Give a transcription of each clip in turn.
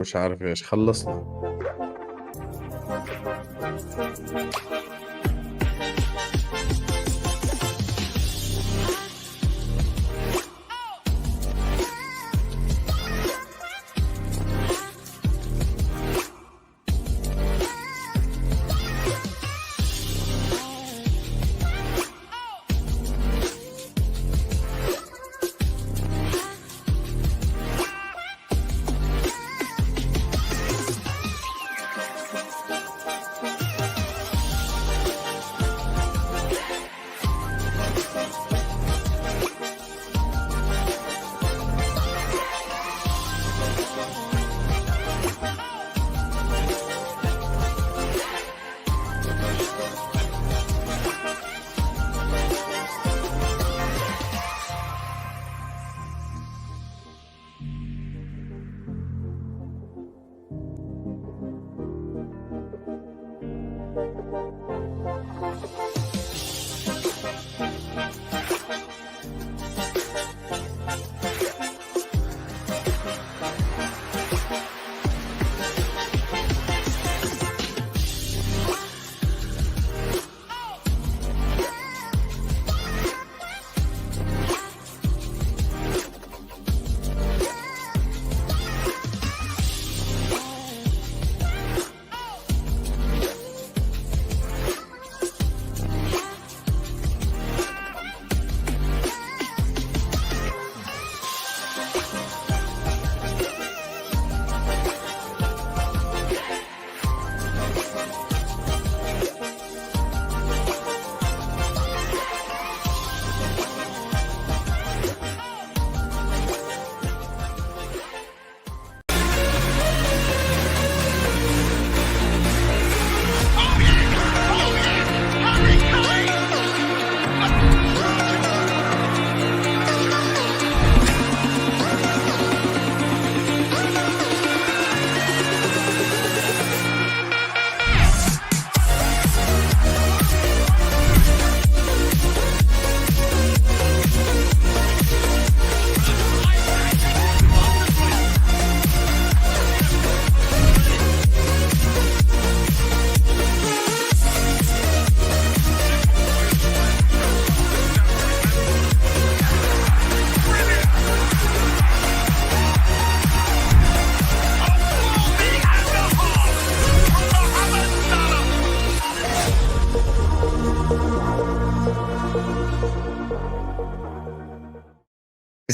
مش عارف ايش خلصنا.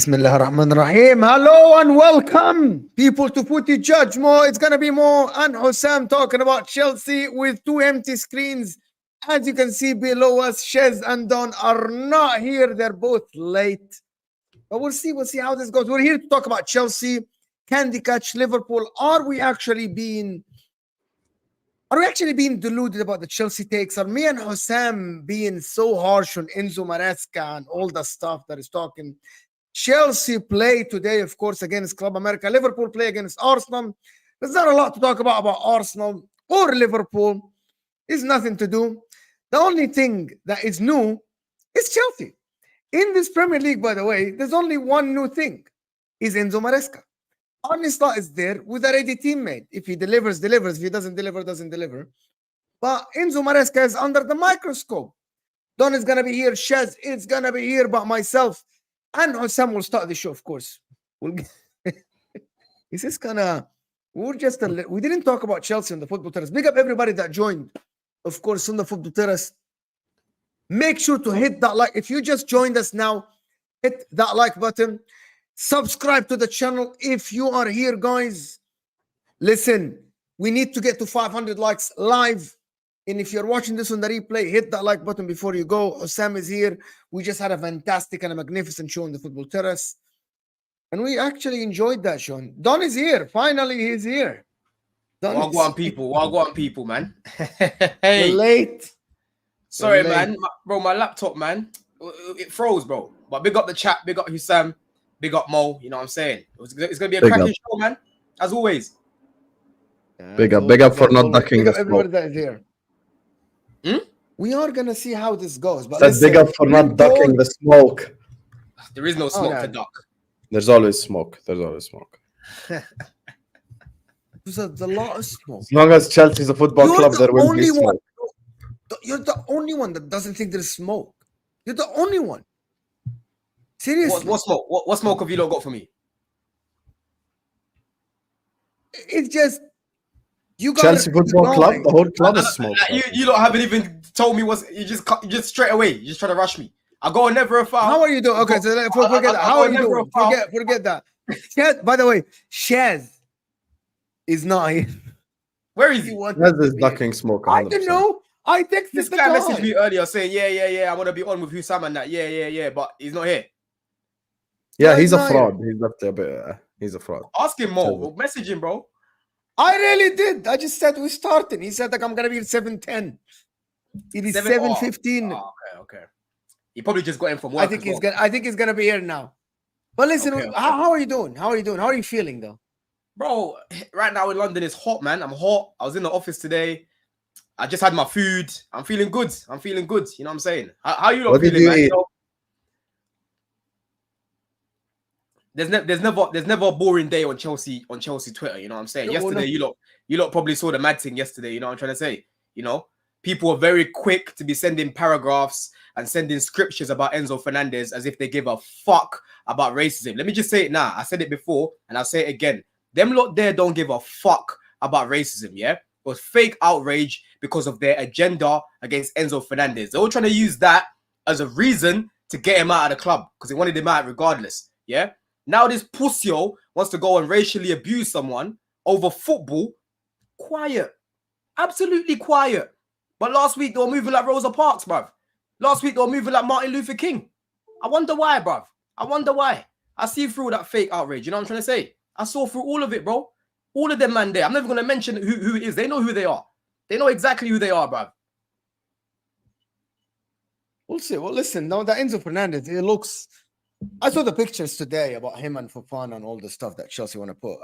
Bismillahirrahmanirrahim. Hello and welcome, people, to Footy JUDGEMO. It's going to be Mo and HUSAM talking about Chelsea with two empty screens. As you can see below us, Shez and Don are not here. They're both late. But we'll see how this goes. We're here to talk about Chelsea. Can they catch Liverpool? Are we actually being deluded about the Chelsea takes? Are me and HUSAM being so harsh on Enzo, Maresca and all the stuff that is talking? Chelsea play today, of course, against Club America. Liverpool play against Arsenal. There's not a lot to talk about Arsenal or Liverpool. There's nothing to do. The only thing that is new is Chelsea. In this Premier League, by the way, there's only one new thing, is Enzo Maresca. Arne is there with a ready teammate. If he delivers, delivers. If he doesn't deliver, doesn't deliver. But Enzo Maresca is under the microscope. Don is going to be here. Shez is going to be here, but myself and HUSAM will start the show, of course. Is this gonna? We didn't talk about Chelsea on the Football Terrace. Big up everybody that joined, of course, on the Football Terrace. Make sure to hit that like. If you just joined us now, hit that like button. Subscribe to the channel if you are here, guys. Listen, we need to get to 500 likes live. And if you're watching this on the replay, hit that like button before you go. HUSAM is here. We just had a fantastic and a magnificent show on the Football Terrace. And we actually enjoyed that show. Don is here. Finally, he's here. Wagwan people, man. Hey. You're late. Sorry, man. Bro, my laptop, man. It froze, bro. But big up the chat. Big up HUSAM. Big up Mo. You know what I'm saying? It's going to be a cracking show, man. As always. Big up for not ducking the everybody that is here. We are going to see how this goes. But that's big up for not ducking the smoke. There is no smoke to duck. There's always smoke. There's always smoke. The lot of smoke. As long as Chelsea's a football club, there will be smoke. You're the only one that doesn't think there's smoke. You're the only one. Seriously. What smoke? What smoke have you lot got for me? It's just you got Chelsea Football Club. The whole club is smoke. You lot haven't even told me what's. You just straight away. You just try to rush me. I go never a foul. How are you doing? Okay, so forget that. How are you doing? Forget that. Shez, by the way, Shez is not here. Where is he? Shez is ducking smoke. 100%. I don't know. I texted This the guy guy. messaged me earlier saying, yeah, I want to be on with Husam and that. Yeah, but he's not here. Yeah, he's a fraud. He's left a bit. He's a fraud. Ask him more. Message him, bro. I really did. I just said we're starting. He said like I'm gonna be at 7:10. It is 7:15. Oh, okay. He probably just got in from work. I think he's gonna be here now. But listen, Okay. How are you doing? How are you feeling though? Bro, right now in London it's hot, man. I'm hot. I was in the office today. I just had my food. I'm feeling good. You know what I'm saying? How you lot feeling, man? There's never a boring day on Chelsea Twitter. You know what I'm saying? Yesterday, you lot probably saw the mad thing yesterday. You know what I'm trying to say? You know, people are very quick to be sending paragraphs and sending scriptures about Enzo Fernandez as if they give a fuck about racism. Let me just say it now. I said it before and I'll say it again. Them lot there don't give a fuck about racism. Yeah, it was fake outrage because of their agenda against Enzo Fernandez. They're all trying to use that as a reason to get him out of the club because they wanted him out regardless. Yeah. Now this pussyo wants to go and racially abuse someone over football. Quiet. Absolutely quiet. But last week they were moving like Rosa Parks, bruv. Last week they were moving like Martin Luther King. I wonder why, bruv. I wonder why. I see through that fake outrage. You know what I'm trying to say? I saw through all of it, bro. All of them, man, there. I'm never going to mention who it is. They know who they are. They know exactly who they are, bruv. We'll see. Well, listen, now that Enzo Fernandez, it looks... I saw the pictures today about him and Fofana and all the stuff that Chelsea want to put.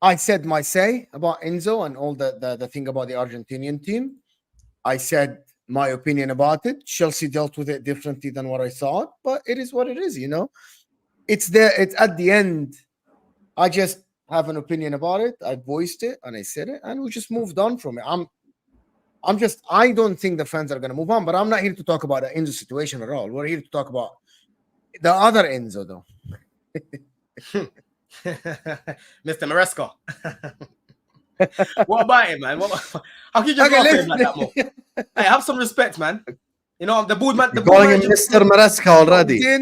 I said my say about Enzo and all the thing about the Argentinian team. I said my opinion about it. Chelsea dealt with it differently than what I thought, but it is what it is, you know. It's there. It's at the end. I just have an opinion about it. I voiced it and I said it, and we just moved on from it. I don't think the fans are going to move on, but I'm not here to talk about the Enzo situation at all. We're here to talk about the other Enzo, though. Mr. Maresca. What about him, man? How can you just love him like that more? Hey, have some respect, man. You know, the board man. You're calling him Mr. Maresca already. Do you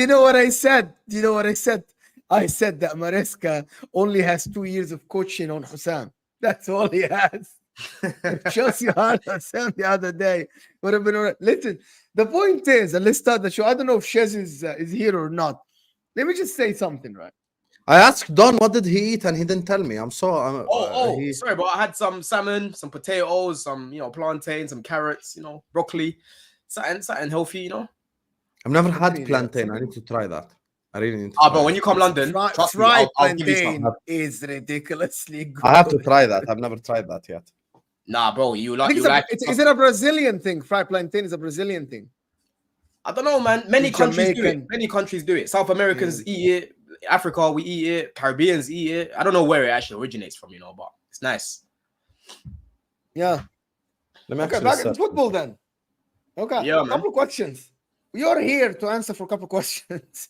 know what I said? I said that Maresca only has 2 years of coaching on HUSAM. That's all he has. Chelsea had HUSAM the other day. Would have been all right. Listen, the point is, and let's start the show. I don't know if Shez is here or not. Let me just say something, right? I asked Don what did he eat and he didn't tell me. I'm sorry. Sorry, but I had some salmon, some potatoes, some plantain, some carrots, broccoli, something healthy, I've never had plantain. I need to try that. I really need to. But when you come London, trust me, I'll give you some. Is ridiculously good. I have to try that. I've never tried that yet. Nah, bro, is it a Brazilian thing? Fried plantain is a Brazilian thing. I don't know, man. Many countries do it. Many countries do it. South Americans eat it. Africa, we eat it. Caribbeans eat it. I don't know where it actually originates from, but it's nice. Yeah. Okay, back in football then. Okay. Yeah, a couple of questions. You're here to answer for a couple of questions.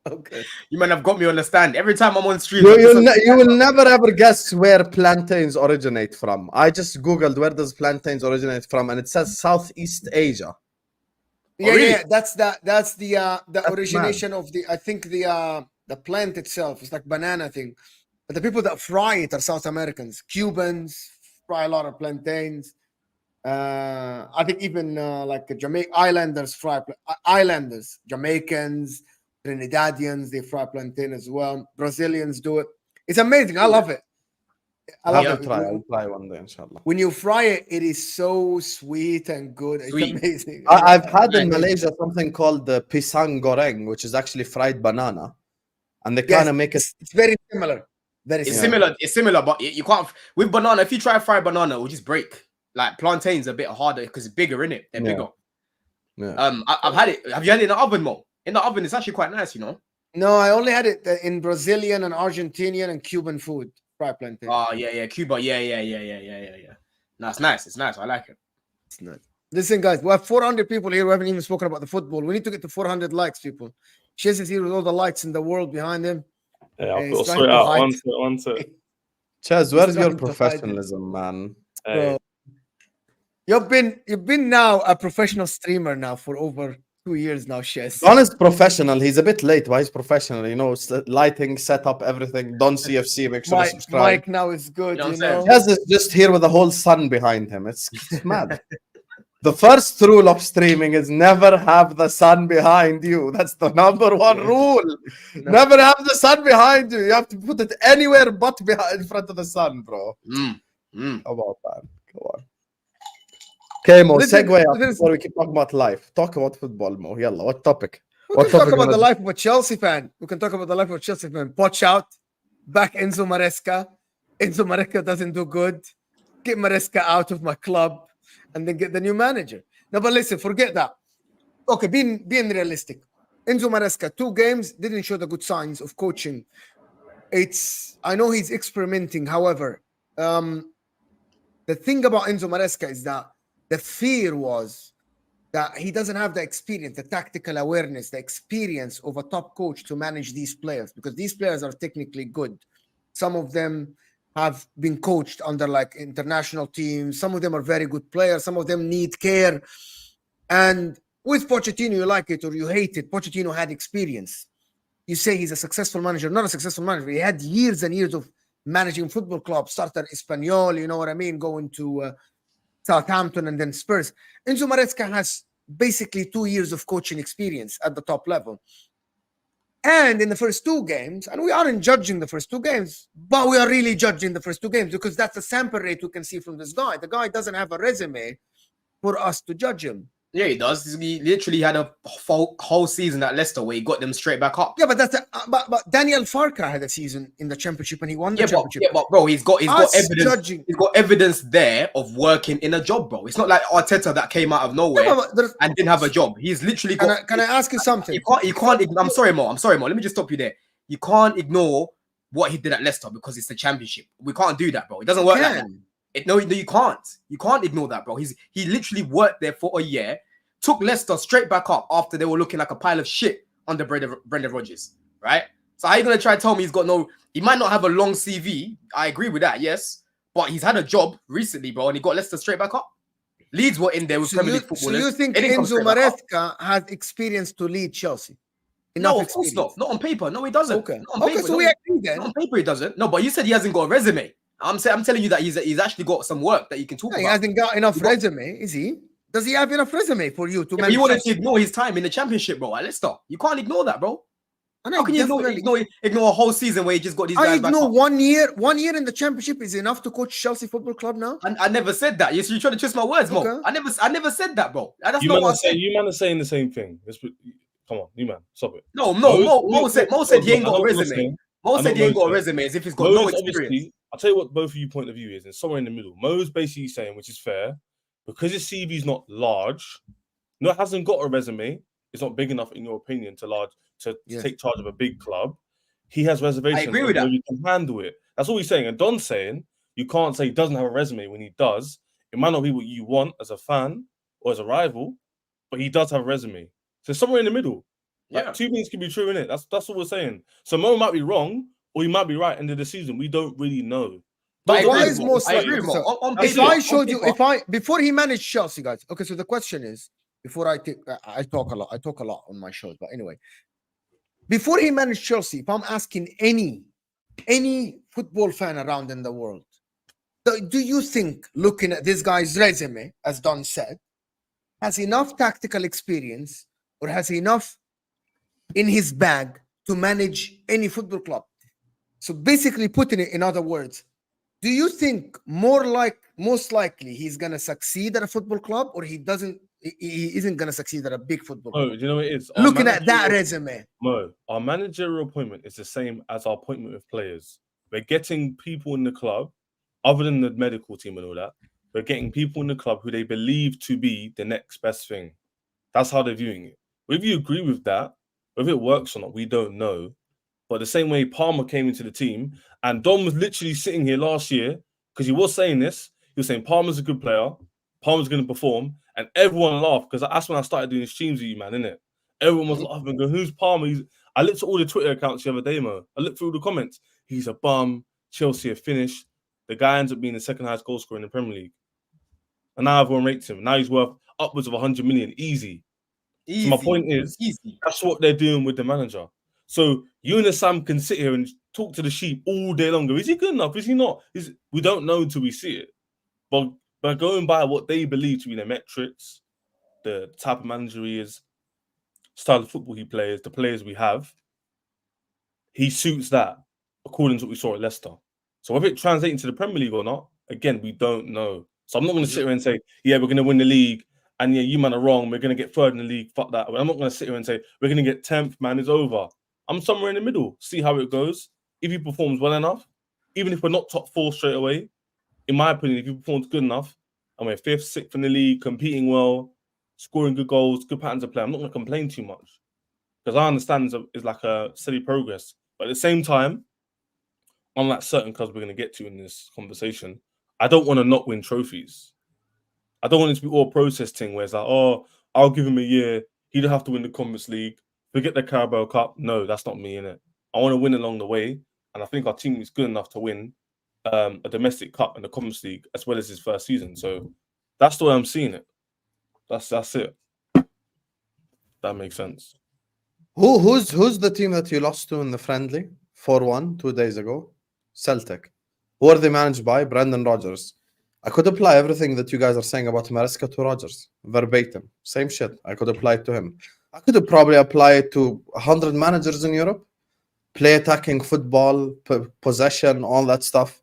Okay. You might have got me on the stand. Every time I'm on stream, you will never ever guess where plantains originate from. I just Googled where does plantains originate from, and it says Southeast Asia. Yeah, really? Yeah, that's the origination of the. I think the plant itself is like banana thing, but the people that fry it are South Americans. Cubans fry a lot of plantains. I think even like Jamaica Islanders fry Jamaicans, Trinidadians, they fry plantain as well. Brazilians do it. It's amazing. I love it. I'll try one day, inshallah. When you fry it, it is so sweet and good. It's amazing. I've had in Malaysia something called the pisang goreng, which is actually fried banana, and they kind of make it. It's very similar. It's similar, but you can't with banana. If you try fried banana, it will just break. Like plantain's a bit harder because it's bigger, innit? They're bigger. Yeah. I've had it. Have you had it in the oven, Mo? In the oven, it's actually quite nice, No, I only had it in Brazilian and Argentinian and Cuban food. Fried plantain. Oh yeah, Cuba. Yeah. No, it's nice. It's nice. I like it. It's not. Listen, guys, we have 400 people here. We haven't even spoken about the football. We need to get to 400 likes, people. Chase is here with all the lights in the world behind him. Yeah, I'll He's sort trying it to out. hide. One sec. Chaz, where's your trying to hide it. professionalism, man? Hey, You've been now a professional streamer now for over 2 years now, Chase. Don is professional. He's a bit late, but he's professional. You know, lighting, setup, everything. Don CFC, make sure to subscribe. Mike now is good, You know you what I'm know. Chaz is just here with the whole sun behind him. It's mad. The first rule of streaming is never have the sun behind you. That's the number one rule. No. Never have the sun behind you. You have to put it anywhere but behind, in front of the sun, bro. Come on, man. Come on. Okay, Mo, Listen, segue up listen. before we keep talking about life. Talk about football, Mo. Yalla, what topic? We What can talk topic about the wanna- life of a Chelsea fan. We can talk about the life of a Chelsea fan. Poch out, back Enzo Maresca. Enzo Maresca doesn't do good. Get Maresca out of my club, and then get the new manager. No, but listen, forget that. Okay, being realistic. Enzo Maresca, 2 games, didn't show the good signs of coaching. I know he's experimenting. However, the thing about Enzo Maresca is that the fear was that he doesn't have the experience, the tactical awareness, the experience of a top coach to manage these players, because these players are technically good. Some of them have been coached under like international teams. Some of them are very good players. Some of them need care. And with Pochettino, you like it or you hate it, Pochettino had experience. You say he's a successful manager, not a successful manager. He had years and years of managing football clubs, started at Espanyol, you know what I mean, going to Southampton and then Spurs. Enzo Maresca has basically 2 years of coaching experience at the top level. And in the first 2 games, and we aren't judging the first 2 games, but we are really judging the first 2 games because that's the sample rate we can see from this guy. The guy doesn't have a resume for us to judge him. Yeah, he does. He literally had a whole season at Leicester where he got them straight back up. Yeah, but that's but Daniel Farka had a season in the championship and he won the championship. But bro, he's got evidence. Judging. He's got evidence there of working in a job, bro. It's not like Arteta that came out of nowhere and didn't have a job. He's literally got. Can I ask you something? You can't. I'm sorry, Mo. Let me just stop you there. You can't ignore what he did at Leicester because it's the championship. We can't do that, bro. It doesn't work like that. No, you can't. You can't ignore that, bro. He literally worked there for a year. Took Leicester straight back up after they were looking like a pile of shit under Brendan Rodgers, right? So how are you going to try and tell me he might not have a long CV. I agree with that, yes. But he's had a job recently, bro, and he got Leicester straight back up. Leeds were in there with Premier League footballers. So you think Enzo Maresca has experience to lead Chelsea? No, of course not. Not on paper. No, he doesn't. Okay, Paper, so we agree then. Not on paper, he doesn't. No, but you said he hasn't got a resume. I'm telling you that he's actually got some work that you can talk about. He hasn't got enough resume, is he? Does he have enough resume for you to manage? You wanted to ignore his time in the championship, bro, at Leicester. You can't ignore that, bro. How can you ignore a whole season where he just got these guys back up? 1 year. 1 year in the championship is enough to coach Chelsea Football Club now? I never said that. You're trying to twist my words, Mo. Okay. I never said that, bro. That's you not man what I are said. saying, you man are saying the same thing. Come on, you man, stop it. No, Mo said he ain't got a resume. Mo said he ain't got a resume as if he's got no experience. I'll tell you what both of you point of view is, and somewhere in the middle. Mo's basically saying, which is fair, because his CV is not large, no, it hasn't got a resume. It's not big enough, in your opinion, to take charge of a big club. He has reservations. I agree with that. You can handle it. That's all he's saying. And Don's saying you can't say he doesn't have a resume when he does. It might not be what you want as a fan or as a rival, but he does have a resume. So somewhere in the middle. Like, 2 things can be true, innit? That's what we're saying. So Mo might be wrong, or he might be right end of the season. We don't really know. But why is most likely? If I showed you, before he managed Chelsea, guys. Okay, so the question is, before I talk a lot on my shows, but anyway, before he managed Chelsea, if I'm asking any football fan around in the world, do you think, looking at this guy's resume, as Don said, has enough tactical experience or has enough in his bag to manage any football club? So basically, putting it in other words, do you think most likely he's gonna succeed at a football club, or he isn't gonna succeed at a big football club? Do you know what it is? Looking at that resume, Mo, our managerial appointment is the same as our appointment with players. We're getting people in the club, other than the medical team and all that. We're getting people in the club who they believe to be the next best thing. That's how they're viewing it. If you agree with that, Whether it works or not, we don't know. But the same way Palmer came into the team, and Don was literally sitting here last year because he was saying this. He was saying Palmer's a good player, Palmer's going to perform, and everyone laughed because that's when I started doing streams with you, man, innit? Everyone was laughing and going, "Who's Palmer?" I looked at all the Twitter accounts the other day, Mo. I looked through the comments. He's a bum. Chelsea are finished. The guy ends up being the second highest goal scorer in the Premier League, and now everyone rates him. Now he's worth upwards of 100 million, easy. So my point is, that's what they're doing with the manager. So you and Sam can sit here and talk to the sheep all day longer. Is he good enough? Is he not? We don't know until we see it. But by going by what they believe to be their metrics, the type of manager he is, style of football he plays, the players we have, he suits that according to what we saw at Leicester. So whether it translates into the Premier League or not, again, we don't know. So I'm not going to sit here and say, yeah, we're going to win the league, and yeah, you man are wrong, we're going to get third in the league, fuck that. I'm not going to sit here and say, we're going to get 10th, man, it's over. I'm somewhere in the middle, see how it goes. If he performs well enough, even if we're not top 4 straight away, in my opinion, if he performs good enough, and we're 5th, 6th in the league, competing well, scoring good goals, good patterns of play, I'm not going to complain too much. Because I understand it's like a steady progress. But at the same time, unlike certain clubs we're going to get to in this conversation, I don't want to not win trophies. I don't want it to be all process thing where it's like, oh, I'll give him a year. He don't have to win the Conference League. Forget the Carabao Cup. No, that's not me, innit? I want to win along the way. And I think our team is good enough to win a domestic cup and the Conference League as well as his first season. So that's the way I'm seeing it. That's it. That makes sense. Who's the team that you lost to in the friendly 4-1 2 days ago? Celtic. Who are they managed by? Brendan Rodgers. I could apply everything that you guys are saying about Maresca to Rodgers. Verbatim. Same shit. I could apply it to him. I could probably apply it to 100 managers in Europe. Play attacking football, possession, all that stuff.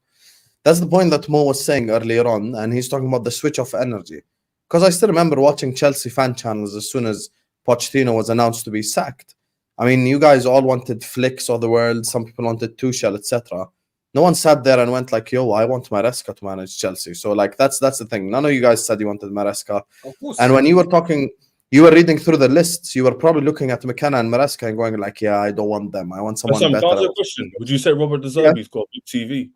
That's the point that Mo was saying earlier on, and he's talking about the switch of energy. Because I still remember watching Chelsea fan channels as soon as Pochettino was announced to be sacked. I mean, you guys all wanted Flicks of the world. Some people wanted Tuchel, etc. No one sat there and went like, yo, I want Maresca to manage Chelsea. So, like, that's the thing. None of you guys said you wanted Maresca. Of course. And when you were talking, you were reading through the lists, you were probably looking at McKenna and Maresca and going like, yeah, I don't want them. I want someone better. Can I ask a question? Would you say Robert De Zerbi's got big TV?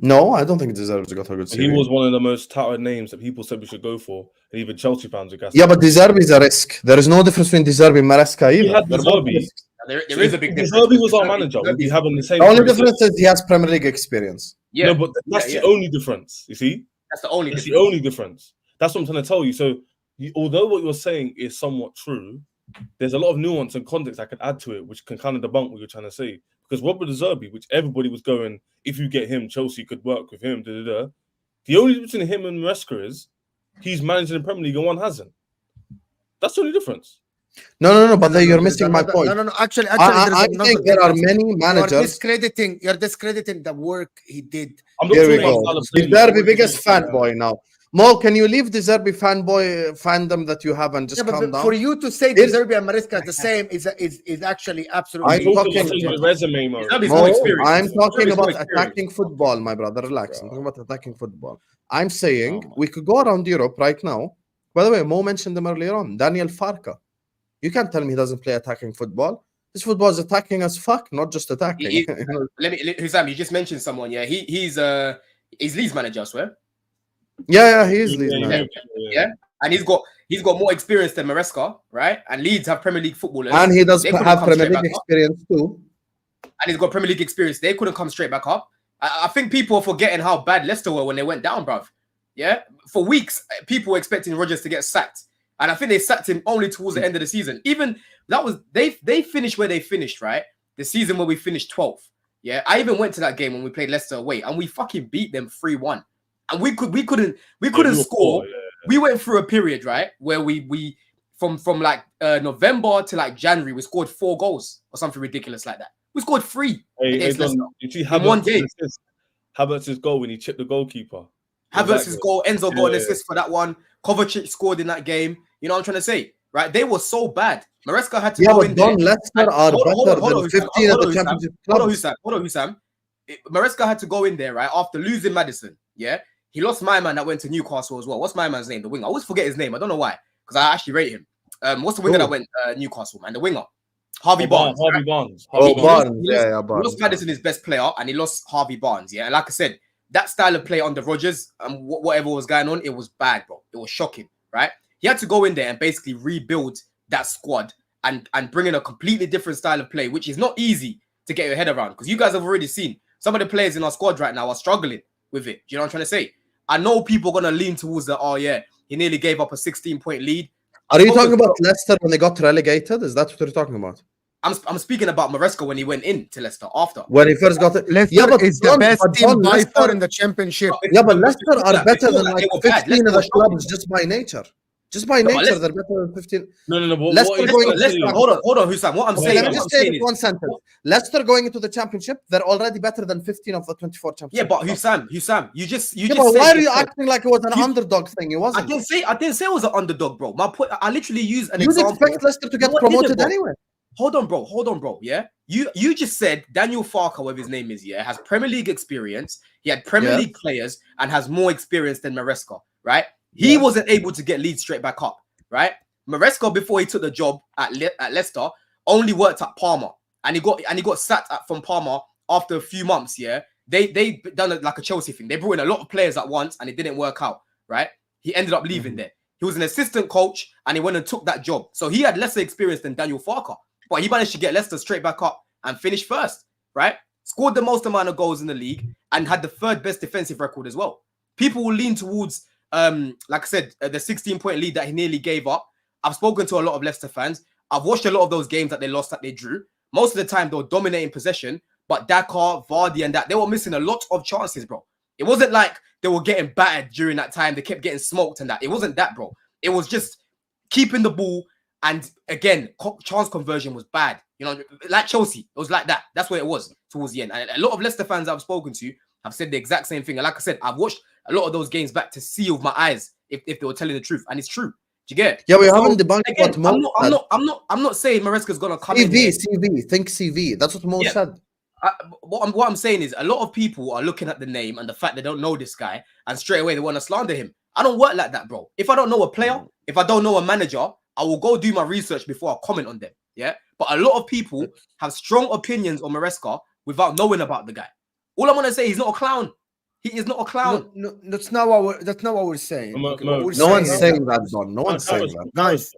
No, I don't think Deserves got a good CV. He was one of the most touted names that people said we should go for, and even Chelsea fans are gassed. Yeah, but Deserbi is a risk. There is no difference between Deserbi and Maresca either. He had Deserbi. There is a big difference. Deserbi was our manager. We'd be having the same. The only difference is he has Premier League experience. Yeah, no, but that's the only difference. You see, that's the only. That's the only difference. That's what I'm trying to tell you. So, although what you're saying is somewhat true, there's a lot of nuance and context I can add to it, which can kind of debunk what you're trying to say. Because Robert De Zerbi, which everybody was going, if you get him, Chelsea could work with him. The only difference between him and Maresca is he's managing the Premier League and one hasn't. That's the only difference. No. But you're missing my point. No. Actually, I think there are many managers. You're discrediting the work he did. Here we go. De Zerbi, biggest fanboy now. Mo, can you leave De Zerbi fanboy fandom that you have and just calm down? For you to say De Zerbi and Maresca the same is actually absolutely. I'm talking about resume, Mo. I'm talking about attacking football, my brother. Relax. I'm talking about attacking football. I'm saying we could go around Europe right now. By the way, Mo mentioned them earlier on. Daniel Farka. You can't tell me he doesn't play attacking football. This football is attacking as fuck, not just attacking. Husam, you just mentioned someone. Yeah, he's Leeds manager, I swear. Yeah, he is Leeds manager. Yeah, and he's got more experience than Maresca, right? And Leeds have Premier League footballers, and he does have Premier League experience too. And he's got Premier League experience. They couldn't come straight back up. I think people are forgetting how bad Leicester were when they went down, bruv. Yeah, for weeks people were expecting Rodgers to get sacked, and I think they sacked him only towards the end of the season. Even that was they finished where they finished, right? The season where we finished 12th. Yeah, I even went to that game when we played Leicester away, and we fucking beat them 3-1. And we couldn't score. Yeah. We went through a period, right, where we from like November to like January, we scored 4 goals or something ridiculous like that. We scored 3. You see Havertz's goal when he chipped the goalkeeper. Havertz's goal, Enzo got an assist for that one. Kovacic scored in that game. You know what I'm trying to say, right? They were so bad. Maresca had to go in there. Leicester are better than 15 at the championship club. Hold on, Husam. Maresca had to go in there, right, after losing Maddison. Yeah. He lost my man that went to Newcastle as well. What's my man's name? The winger. I always forget his name. I don't know why. Because I actually rate him. what's the winger that went Newcastle, man? The winger, Harvey Barnes. Harvey Barnes. Oh, He Barnes. lost Barnes. Maddison, his best player, and he lost Harvey Barnes. Yeah, and like I said, that style of play under Rodgers and whatever was going on, it was bad, bro. It was shocking, right? He had to go in there and basically rebuild that squad and bring in a completely different style of play, which is not easy to get your head around, because you guys have already seen some of the players in our squad right now are struggling with it. Do you know what I'm trying to say? I know people are going to lean towards the, oh yeah, he nearly gave up a 16-point lead. Are you talking about Leicester when they got relegated? Is that what you're talking about? I'm speaking about Maresca when he went into Leicester after. When he first got it. Leicester Yeah, but is the Don- best but team Don, by Leicester- far in the championship. Yeah, but Leicester are better Before than that, like they were bad. 15 of the Leicester were clubs just by nature. Just by No, but nature, let's- they're better than 15. No. But Leicester what going- is Leicester, hold on, Husam. What I'm Okay, saying, Let me what just I'm say saying it is, one sentence. Leicester going into the championship, they're already better than 15 of the 24 yeah, championship. but Husam, you just Yeah, said but why are you yourself- acting like it was an You- underdog thing? It I wasn't. didn't say it was an underdog, bro. My point, I literally used an You'd example. expect Leicester to get No, I didn't, promoted bro. anyway. Hold on, bro. Yeah, you just said Daniel Farker, whatever his name is, yeah, has Premier League experience. He had Premier Yeah. League players and has more experience than Maresca, right? He Yeah. wasn't able to get Leeds straight back up, right? Maresca, before he took the job at Leicester, only worked at Parma, and he got sacked from Parma after a few months. Yeah, they done it like a Chelsea thing. They brought in a lot of players at once, and it didn't work out. Right? He ended up leaving there. He was an assistant coach, and he went and took that job. So he had lesser experience than Daniel Farker, but he managed to get Leicester straight back up and finish first. Right? Scored the most amount of goals in the league and had the third best defensive record as well. People will lean towards, like I said, the 16-point lead that he nearly gave up. I've spoken to a lot of Leicester fans. I've watched a lot of those games that they lost, that they drew. Most of the time, they were dominating possession, but Dakar, Vardy, and that, they were missing a lot of chances, bro. It wasn't like they were getting battered during that time. They kept getting smoked and that. It wasn't that, bro. It was just keeping the ball, and again, chance conversion was bad. You know, like Chelsea, it was like that. That's what it was towards the end. And a lot of Leicester fans I've spoken to have said the exact same thing. And like I said, I've watched a lot of those games back to see with my eyes if they were telling the truth, and it's true. Do you get it? Yeah, we haven't debunked Again, what Mo I'm not saying Maresca's gonna come in. CV, think CV. That's what Mo said. What I'm saying is a lot of people are looking at the name and the fact they don't know this guy, and straight away they want to slander him. I don't work like that, bro. If I don't know a player, if I don't know a manager, I will go do my research before I comment on them. Yeah, but a lot of people have strong opinions on Maresca without knowing about the guy. All I'm gonna say, he's not a clown. He is not a clown. No, that's not what we're saying. Mo- Okay, Mo- what we're No one's is- saying that, Don. No one's saying that. Guys,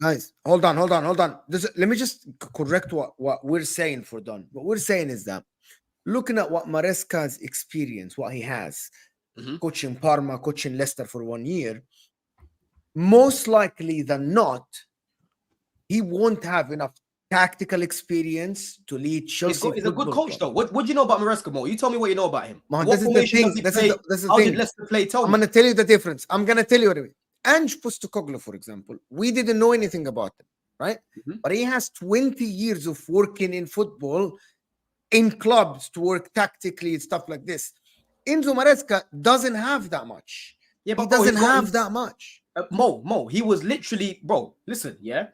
hold on. Let me just correct what we're saying for Don. What we're saying is that looking at what Maresca's experience, what he has, coaching Parma, coaching Leicester for 1 year, most likely than not, he won't have enough tactical experience to lead Chelsea. He's a good coach, though. What do you know about Maresca, Mo? You tell me what you know about him. Man, What this is the formation thing. does he This play? is the How thing. did Leicester play? Tell I'm me. going to tell you the difference. I'm going to tell you anyway. Ange Postecoglou, for example, we didn't know anything about him, right? But he has 20 years of working in football, in clubs, to work tactically and stuff like this. Enzo Maresca doesn't have that much. Yeah, He bro, doesn't he's got- have that much. Mo, he was literally, bro, listen, yeah.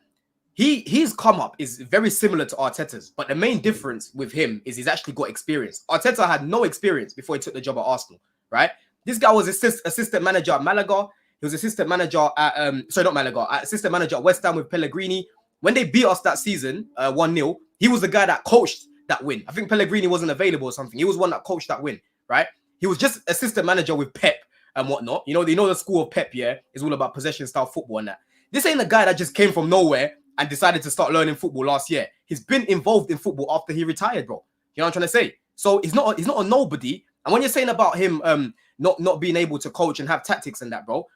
His come up is very similar to Arteta's, but the main difference with him is he's actually got experience. Arteta had no experience before he took the job at Arsenal, right? This guy was assistant manager at Malaga. He was assistant manager at assistant manager at West Ham with Pellegrini. When they beat us that season, 1-0, he was the guy that coached that win. I think Pellegrini wasn't available or something. He was one that coached that win, right? He was just assistant manager with Pep and whatnot. You know the school of Pep, yeah, is all about possession style football and that. This ain't a guy that just came from nowhere and decided to start learning football last year. He's been involved in football after he retired, bro. You know what I'm trying to say? So he's not a nobody. And when you're saying about him not being able to coach and have tactics and that, bro,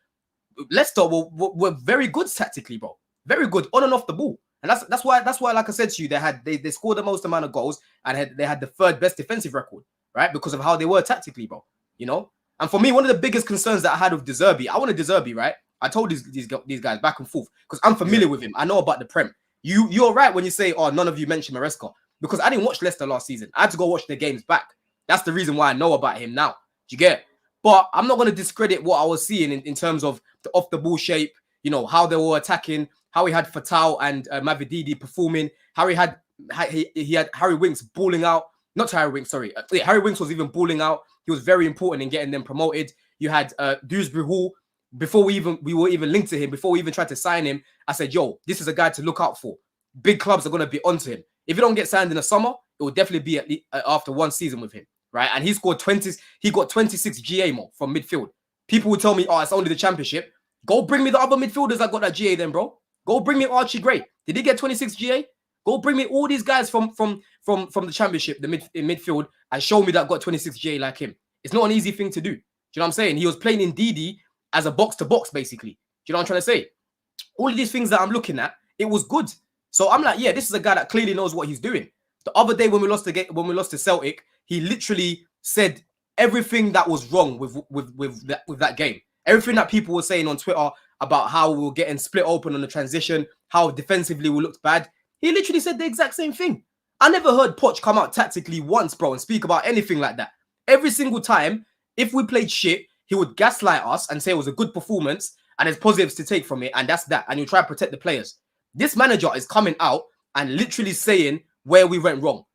Leicester were very good tactically, bro. Very good on and off the ball. And that's why, like I said to you, they scored the most amount of goals and they had the third best defensive record, right? Because of how they were tactically, bro. You know? And for me, one of the biggest concerns that I had with De Zerbi, I wanted De Zerbi, right? I told these guys back and forth because I'm familiar with him. I know about the Prem. You're right when you say, oh, none of you mentioned Maresca, because I didn't watch Leicester last season. I had to go watch the games back. That's the reason why I know about him now. Do you get it? But I'm not going to discredit what I was seeing in terms of the off-the-ball shape, you know, how they were attacking, how he had Fatal and Mavididi performing, how he had Harry Winks balling out. Not Harry Winks, sorry. Harry Winks was even balling out. He was very important in getting them promoted. You had Dewsbury Hall before we were even linked to him, before we even tried to sign him, I said, yo, this is a guy to look out for. Big clubs are going to be onto him. If he don't get signed in the summer, it will definitely be at least after one season with him, right? And he scored 20. He got 26 GA more from midfield. People would tell me, oh, it's only the championship. Go bring me the other midfielders that got that GA then, bro. Go bring me Archie Gray. Did he get 26 GA? Go bring me all these guys from the championship, in midfield, and show me that got 26 GA like him. It's not an easy thing to do. Do you know what I'm saying? He was playing in DD as a box-to-box, basically. Do you know what I'm trying to say? All of these things that I'm looking at, it was good. So I'm like, yeah, this is a guy that clearly knows what he's doing. The other day when we lost to Celtic, he literally said everything that was wrong with that game. Everything that people were saying on Twitter about how we were getting split open on the transition, how defensively we looked bad. He literally said the exact same thing. I never heard Poch come out tactically once, bro, and speak about anything like that. Every single time, if we played shit, he would gaslight us and say it was a good performance and there's positives to take from it, and that's that. And you try to protect the players. This manager is coming out and literally saying where we went wrong.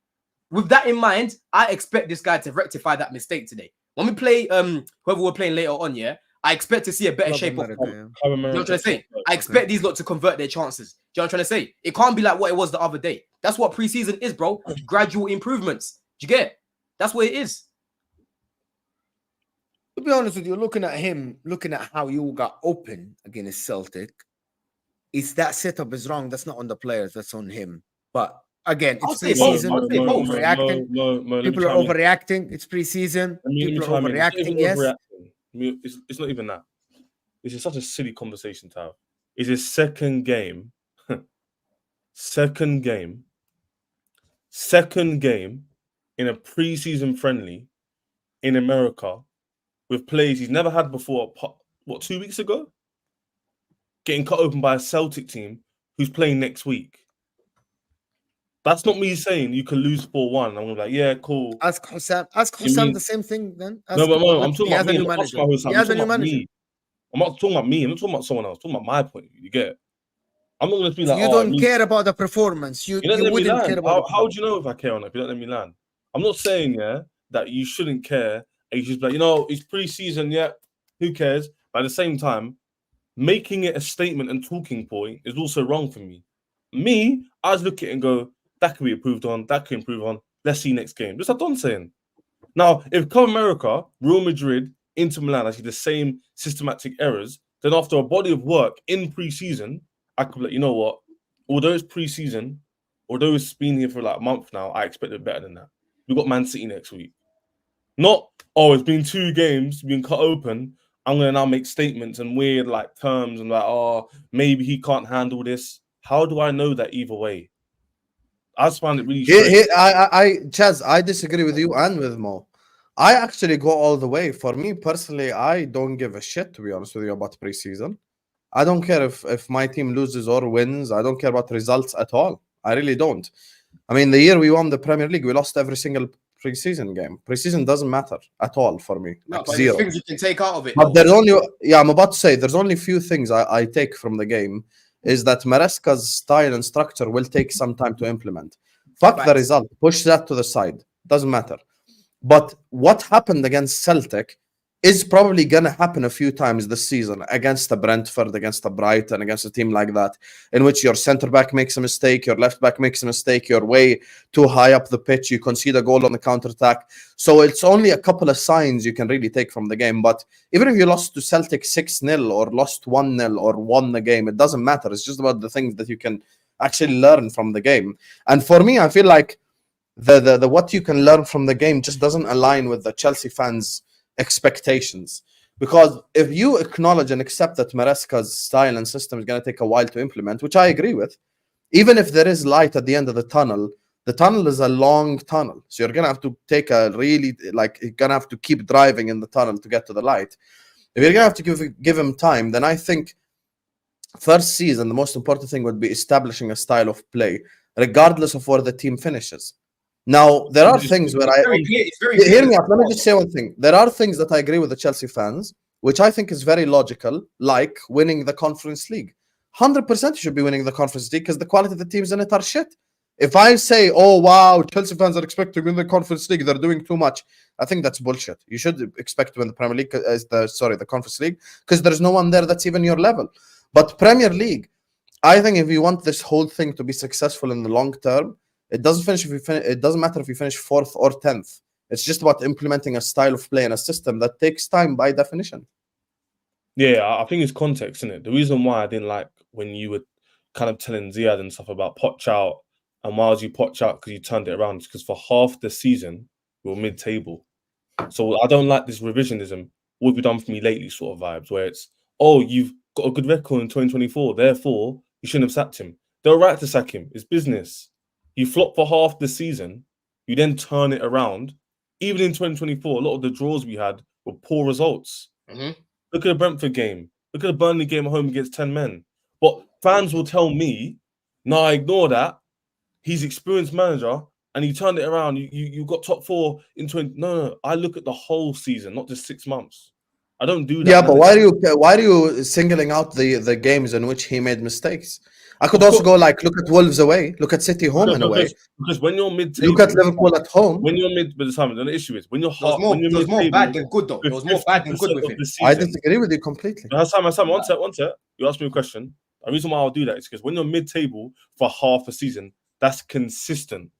With that in mind, I expect this guy to rectify that mistake today. When we play whoever we're playing later on, yeah, I expect to see a better shape of. You know what I'm trying to say? I expect these lot to convert their chances. Do you know what I'm trying to say? It can't be like what it was the other day. That's what preseason is, bro. Gradual improvements. Do you get it? That's what it is. To be honest with you, looking at how you got open against Celtic, it's that setup is wrong. That's not on the players. That's on him. But again, it's preseason. People are overreacting. People are overreacting. It's preseason. People are overreacting. Yes. It's not even that. This is such a silly conversation to have. It's his second game. Second game in a preseason friendly in America with players he's never had before. What, 2 weeks ago? Getting cut open by a Celtic team who's playing next week. That's not me saying you can lose 4-1. I'm gonna be like, yeah, cool. Ask Husam the same thing then. No, I'm talking about me. He has a new manager. I'm not talking about me. I'm not talking about someone else. I'm talking about my point of view. You get it? I'm not going to be like, you don't care about the performance. You wouldn't care about. How do you know if I care or not? If you don't let me land, I'm not saying that you shouldn't care. And you just be like, it's pre-season. Yeah, who cares? But at the same time, making it a statement and talking point is also wrong for me. I just look at it and go, that could be improved on. That could improve on. Let's see next game. Just like Don's saying. Now, if Club America, Real Madrid, Inter Milan actually the same systematic errors, then after a body of work in pre-season, I could be like, you know what? Although it's pre-season, although it's been here for like a month now, I expected better than that. We've got Man City next week. Not, it's been 2 games, been cut open. I'm going to now make statements and weird like terms and like, maybe he can't handle this. How do I know that either way? I just find it really strange. Chaz, I disagree with you and with Mo. I actually go all the way. For me personally, I don't give a shit, to be honest with you, about preseason. I don't care if my team loses or wins. I don't care about results at all. I really don't. I mean, the year we won the Premier League, we lost every single preseason game. Preseason doesn't matter at all for me. No, like but zero. Things you can take out of it. But there's only, I'm about to say, there's only few things I take from the game. Is that Maresca's style and structure will take some time to implement. Fuck the result. Push that to the side. Doesn't matter. But what happened against Celtic is probably going to happen a few times this season against the Brentford, against the Brighton, against a team like that, in which your centre-back makes a mistake, your left-back makes a mistake, you're way too high up the pitch, you concede a goal on the counter-attack. So it's only a couple of signs you can really take from the game. But even if you lost to Celtic 6-0 or lost 1-0 or won the game, it doesn't matter. It's just about the things that you can actually learn from the game. And for me, I feel like the what you can learn from the game just doesn't align with the Chelsea fans' expectations. Because if you acknowledge and accept that Maresca's style and system is going to take a while to implement, which I agree with, even if there is light at the end of the tunnel is a long tunnel. So you're going to have to take a really, you're going to have to keep driving in the tunnel to get to the light. If you're going to have to give him time, then I think first season, the most important thing would be establishing a style of play, regardless of where the team finishes. Now, there are things where hear me out. Let me just say one thing. There are things that I agree with the Chelsea fans, which I think is very logical, like winning the Conference League. 100% you should be winning the Conference League because the quality of the teams in it are shit. If I say, oh wow, Chelsea fans are expecting to win the Conference League, they're doing too much. I think that's bullshit. You should expect to win the Premier League, the Conference League, because there's no one there that's even your level. But Premier League, I think if you want this whole thing to be successful in the long term, it doesn't it doesn't matter if you finish 4th or 10th. It's just about implementing a style of play and a system that takes time by definition. Yeah, I think it's context, isn't it? The reason why I didn't like when you were kind of telling Ziad and stuff about Poch out, and why was you Poch out because you turned it around, is because for half the season we were mid-table. So I don't like this revisionism. What have you done for me lately sort of vibes, where it's, oh, you've got a good record in 2024, therefore you shouldn't have sacked him. They're right to sack him. It's business. You flop for half the season, you then turn it around. Even in 2024, a lot of the draws we had were poor results. Look at the Brentford game. Look at the Burnley game at home against 10 men. But fans will tell me, no, ignore that. He's experienced manager and he turned it around. You got top 4 in 20. No. I look at the whole season, not just 6 months. I don't do that. Yeah, but why are you singling out the games in which he made mistakes? I could also go like, look at Wolves away, look at City home and away. Because when you're mid-table, look at Liverpool at home. When you're mid, but the issue is when you're hot. There was more bad than good though. There was more bad than good with him. I disagree with you completely. Hassan, one sec. You asked me a question. The reason why I'll do that is because when you're mid-table for half a season, that's consistent.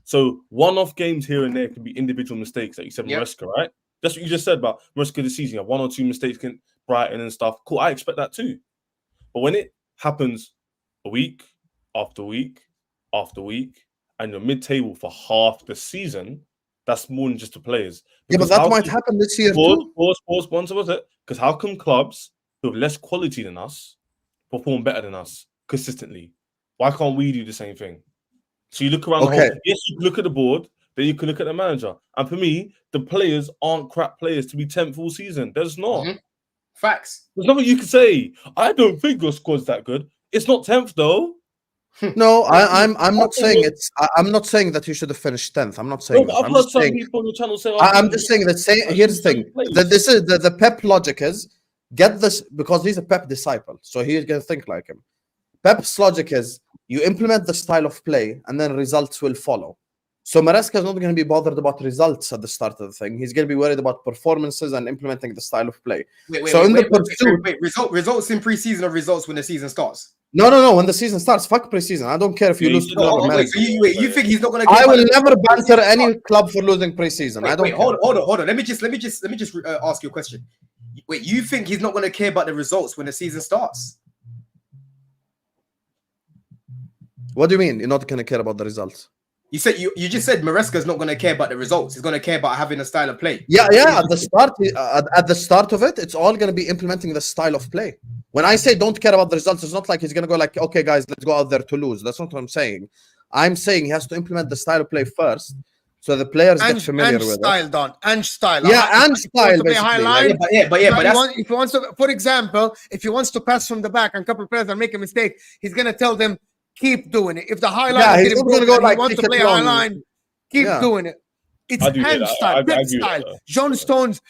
So one-off games here and there can be individual mistakes, like you said, Maresca, right? That's what you just said about Maresca this season. You have 1 or 2 mistakes, Brighton and stuff. Cool, I expect that too. But when it happens a week after week after week, and you're mid-table for half the season, that's more than just the players. Because but that might happen this year too. Because how come clubs who have less quality than us perform better than us consistently? Why can't we do the same thing? So you look around the whole. Yes, you look at the board, then you can look at the manager. And for me, the players aren't crap players to be 10th all season. There's not. Facts. There's nothing you can say. I don't think your squad's that good. It's not 10th though. No, I'm not saying it's. I'm not saying that you should have finished 10th. I'm not saying. I've heard some people on your channel say. I'm just saying that. Here's the thing. This is the Pep logic is get this because he's a Pep disciple, so he's gonna think like him. Pep's logic is you implement the style of play, and then results will follow. So Maresca is not going to be bothered about results at the start of the thing. He's going to be worried about performances and implementing the style of play. Results in pre-season or results when the season starts? No. When the season starts, fuck pre-season. I don't care if you lose. You think he's not going to? I will never banter any club for losing pre-season. I don't. Hold on. Let me just ask you a question. Wait, you think he's not going to care about the results when the season starts? What do you mean? You're not going to care about the results? You said you just said Maresca's not going to care about the results. He's going to care about having a style of play. Yeah. At the start of it, it's all going to be implementing the style of play. When I say don't care about the results, it's not like he's going to go like, okay, guys, let's go out there to lose. That's not what I'm saying. I'm saying he has to implement the style of play first, so the players get familiar with style, it. And style. Yeah, and style. But if he wants to, for example, if he wants to pass from the back and a couple of players are making a mistake, he's going to tell them, keep doing it. If the high line he's not going to go like wants to play a high line, keep doing it. It's hand style, Pep style. John Stones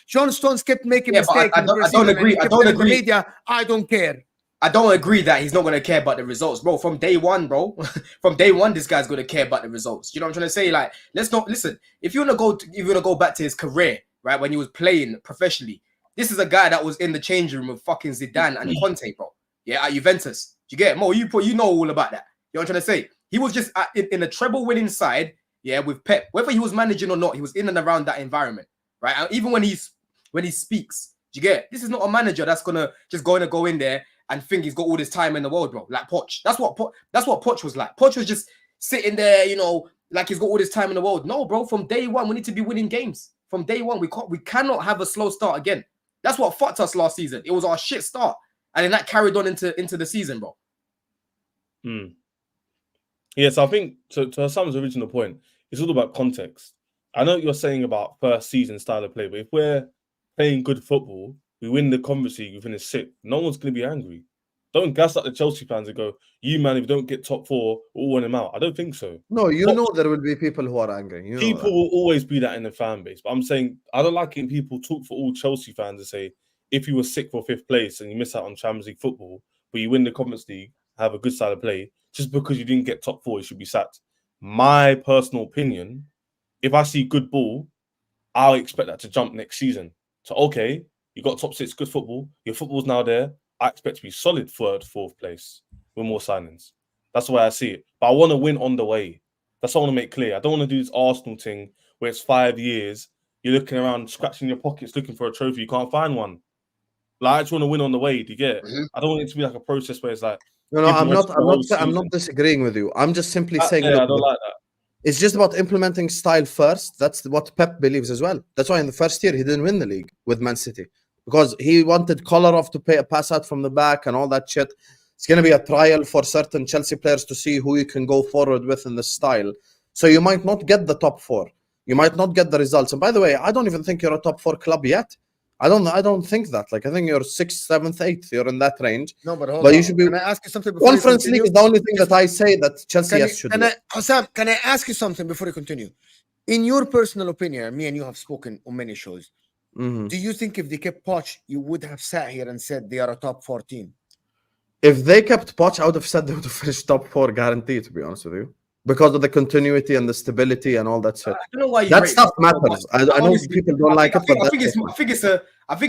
kept making mistakes. I don't agree. I don't care. I don't agree that he's not going to care about the results, bro. From day one, this guy's going to care about the results. You know what I'm trying to say? Like, let's not listen. If you want to go back to his career, right, when he was playing professionally, this is a guy that was in the changing room with fucking Zidane and Conte, bro. Yeah, at Juventus. Do you get it? Mo, you know all about that. You know what I'm trying to say? He was just in a treble-winning side, yeah, with Pep. Whether he was managing or not, he was in and around that environment, right? And even when he speaks, do you get it? This is not a manager that's gonna go in there and think he's got all this time in the world, bro. Like Poch. That's what Poch was like. Poch was just sitting there, you know, like he's got all this time in the world. No, bro. From day one, we need to be winning games. From day one, we cannot have a slow start again. That's what fucked us last season. It was our shit start, and then that carried on into the season, bro. Yes, I think to Hassan's original point, it's all about context. I know what you're saying about first season style of play, but if we're playing good football, we win the Conference League, we finish 6th, no one's going to be angry. Don't gas up the Chelsea fans and go, you man, if you don't get top 4, we'll want him out. I don't think so. No, know there will be people who are angry. People will always be that in the fan base. But I'm saying, I don't like it people talk for all Chelsea fans and say, if you were 6th or 5th place and you miss out on Champions League football, but you win the Conference League, have a good style of play, just because you didn't get top 4, you should be sacked. my personal opinion, if I see good ball, I'll expect that to jump next season. So, okay, you got top 6 good football. Your football's now there. I expect to be solid 3rd, 4th place with more signings. That's the way I see it. But I want to win on the way. That's what I want to make clear. I don't want to do this Arsenal thing where it's 5 years. You're looking around, scratching your pockets, looking for a trophy. You can't find one. Like, I just want to win on the way. Do you get it? I don't want it to be like a process where it's like, No, I'm not disagreeing with you. I'm just simply saying, I look, don't like that. it's just about implementing style first. That's what Pep believes as well. That's why in the first year he didn't win the league with Man City, because he wanted Kolarov to pass out from the back and all that shit. It's going to be a trial for certain Chelsea players to see who you can go forward with in the style. So you might not get the top 4. You might not get the results. And by the way, I don't even think you're a top 4 club yet. I don't think that. Like, I think you're 6th, 7th, 8th. You're in that range. No, but hold on. You should be. Can I ask you something before Conference League is the only thing that I say that Chelsea should do. Hussam, can I ask you something before you continue? In your personal opinion, me and you have spoken on many shows. Do you think if they kept Poch, you would have sat here and said they are a top 4 team? If they kept Poch, I would have said they would have finished top 4 guaranteed, to be honest with you. Because of the continuity and the stability and all that shit. I don't know why you that stuff matters. I know people don't like it, but I think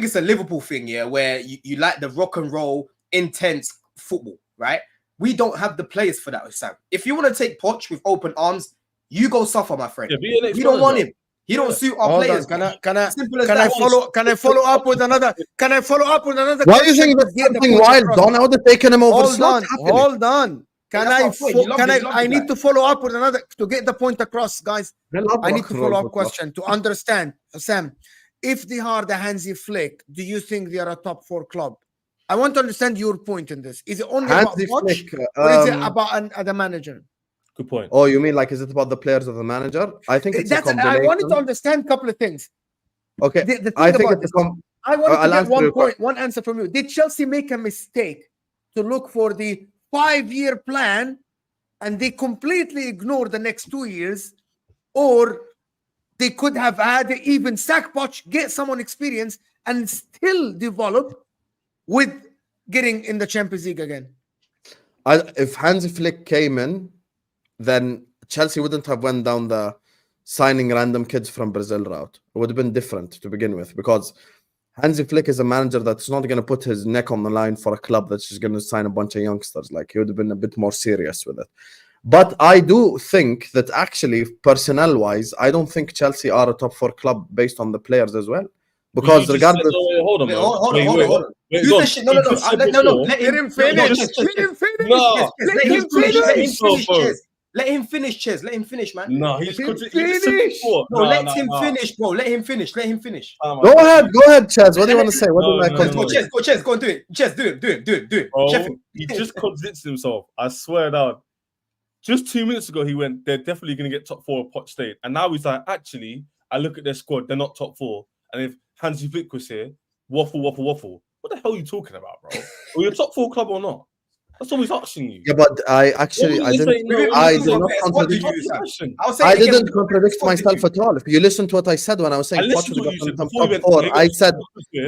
it's a Liverpool thing, yeah, where you like the rock and roll, intense football, right? We don't have the players for that, Sam. If you want to take Poch with open arms, you go suffer, my friend. Yeah, we don't want him. He don't suit our players. Can I follow up with another? Why do you think that's something wild? Don, I would have taken him over. Hold on. I need to follow up with another to get the point across, guys. I need to follow up question to understand, Sam. If they are the Hansi Flick, do you think they are a top 4 club? I want to understand your point in this. Is it only about Poch, or is it about the manager? Good point. Oh, you mean like, is it about the players or the manager? I think it's a combination. I wanted to understand a couple of things. Okay, I think it's I wanted to get one answer from you. Did Chelsea make a mistake to look for the 5-year plan and they completely ignore the next 2 years, or they could have had even Sack Poch, get someone experience and still develop with getting in the Champions League again? If Hansi Flick came in, then Chelsea wouldn't have went down the signing random kids from Brazil route. It would have been different to begin with, because Hansi Flick is a manager that's not going to put his neck on the line for a club that's just going to sign a bunch of youngsters. Like, he would have been a bit more serious with it. But I do think that actually, personnel-wise, I don't think Chelsea are a top 4 club based on the players as well. Because regardless... Hold on. No. Let him finish. Let him finish, Ches. Let him finish, man. No, he's finish. No, let him finish, bro. Let him finish. Go ahead, Ches. What do you want to say? Go, Ches. Go and do it. Ches, do it. Bro, he just contradicts himself. I swear down. Just 2 minutes ago, he went, they're definitely going to get top 4 of Poch State. And now he's like, actually, I look at their squad, they're not top 4. And if Hansi Flick was here, waffle. What the hell are you talking about, bro? Are you a top 4 club or not? That's always asking you. Yeah, but I didn't contradict myself at all. If you listen to what I said when I was saying Poch would have gotten top 4,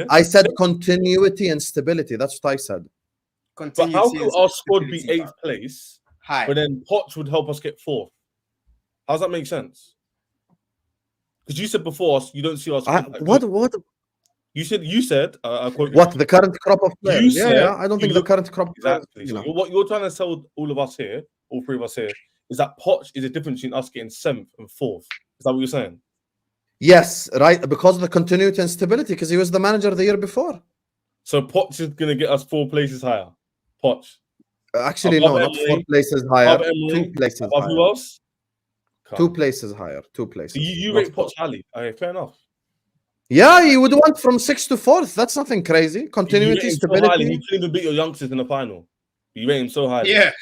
I said continuity and stability. That's what I said. But how could our squad be 8th place? But then Poch would help us get 4th. How does that make sense? Because you said before us, you don't see us. What? You said. What, the current crop of players? Yeah. I don't think the current crop. Exactly. So what you're trying to tell all of us here, all 3 of us here, is that Poch is a difference between us getting 7th and 4th. Is that what you're saying? Yes, right. Because of the continuity and stability. Because he was the manager the year before. So Poch is going to get us 4 places higher. Poch. Actually, no, not 4 places higher. 2 places higher. Who else? 2 places higher. 2 places. So you rate Poch highly. Okay, fair enough. Yeah, you would want from 6th to 4th. That's nothing crazy. Continuity, stability. So you couldn't even beat your youngsters in the final. You rate him so highly. Yeah.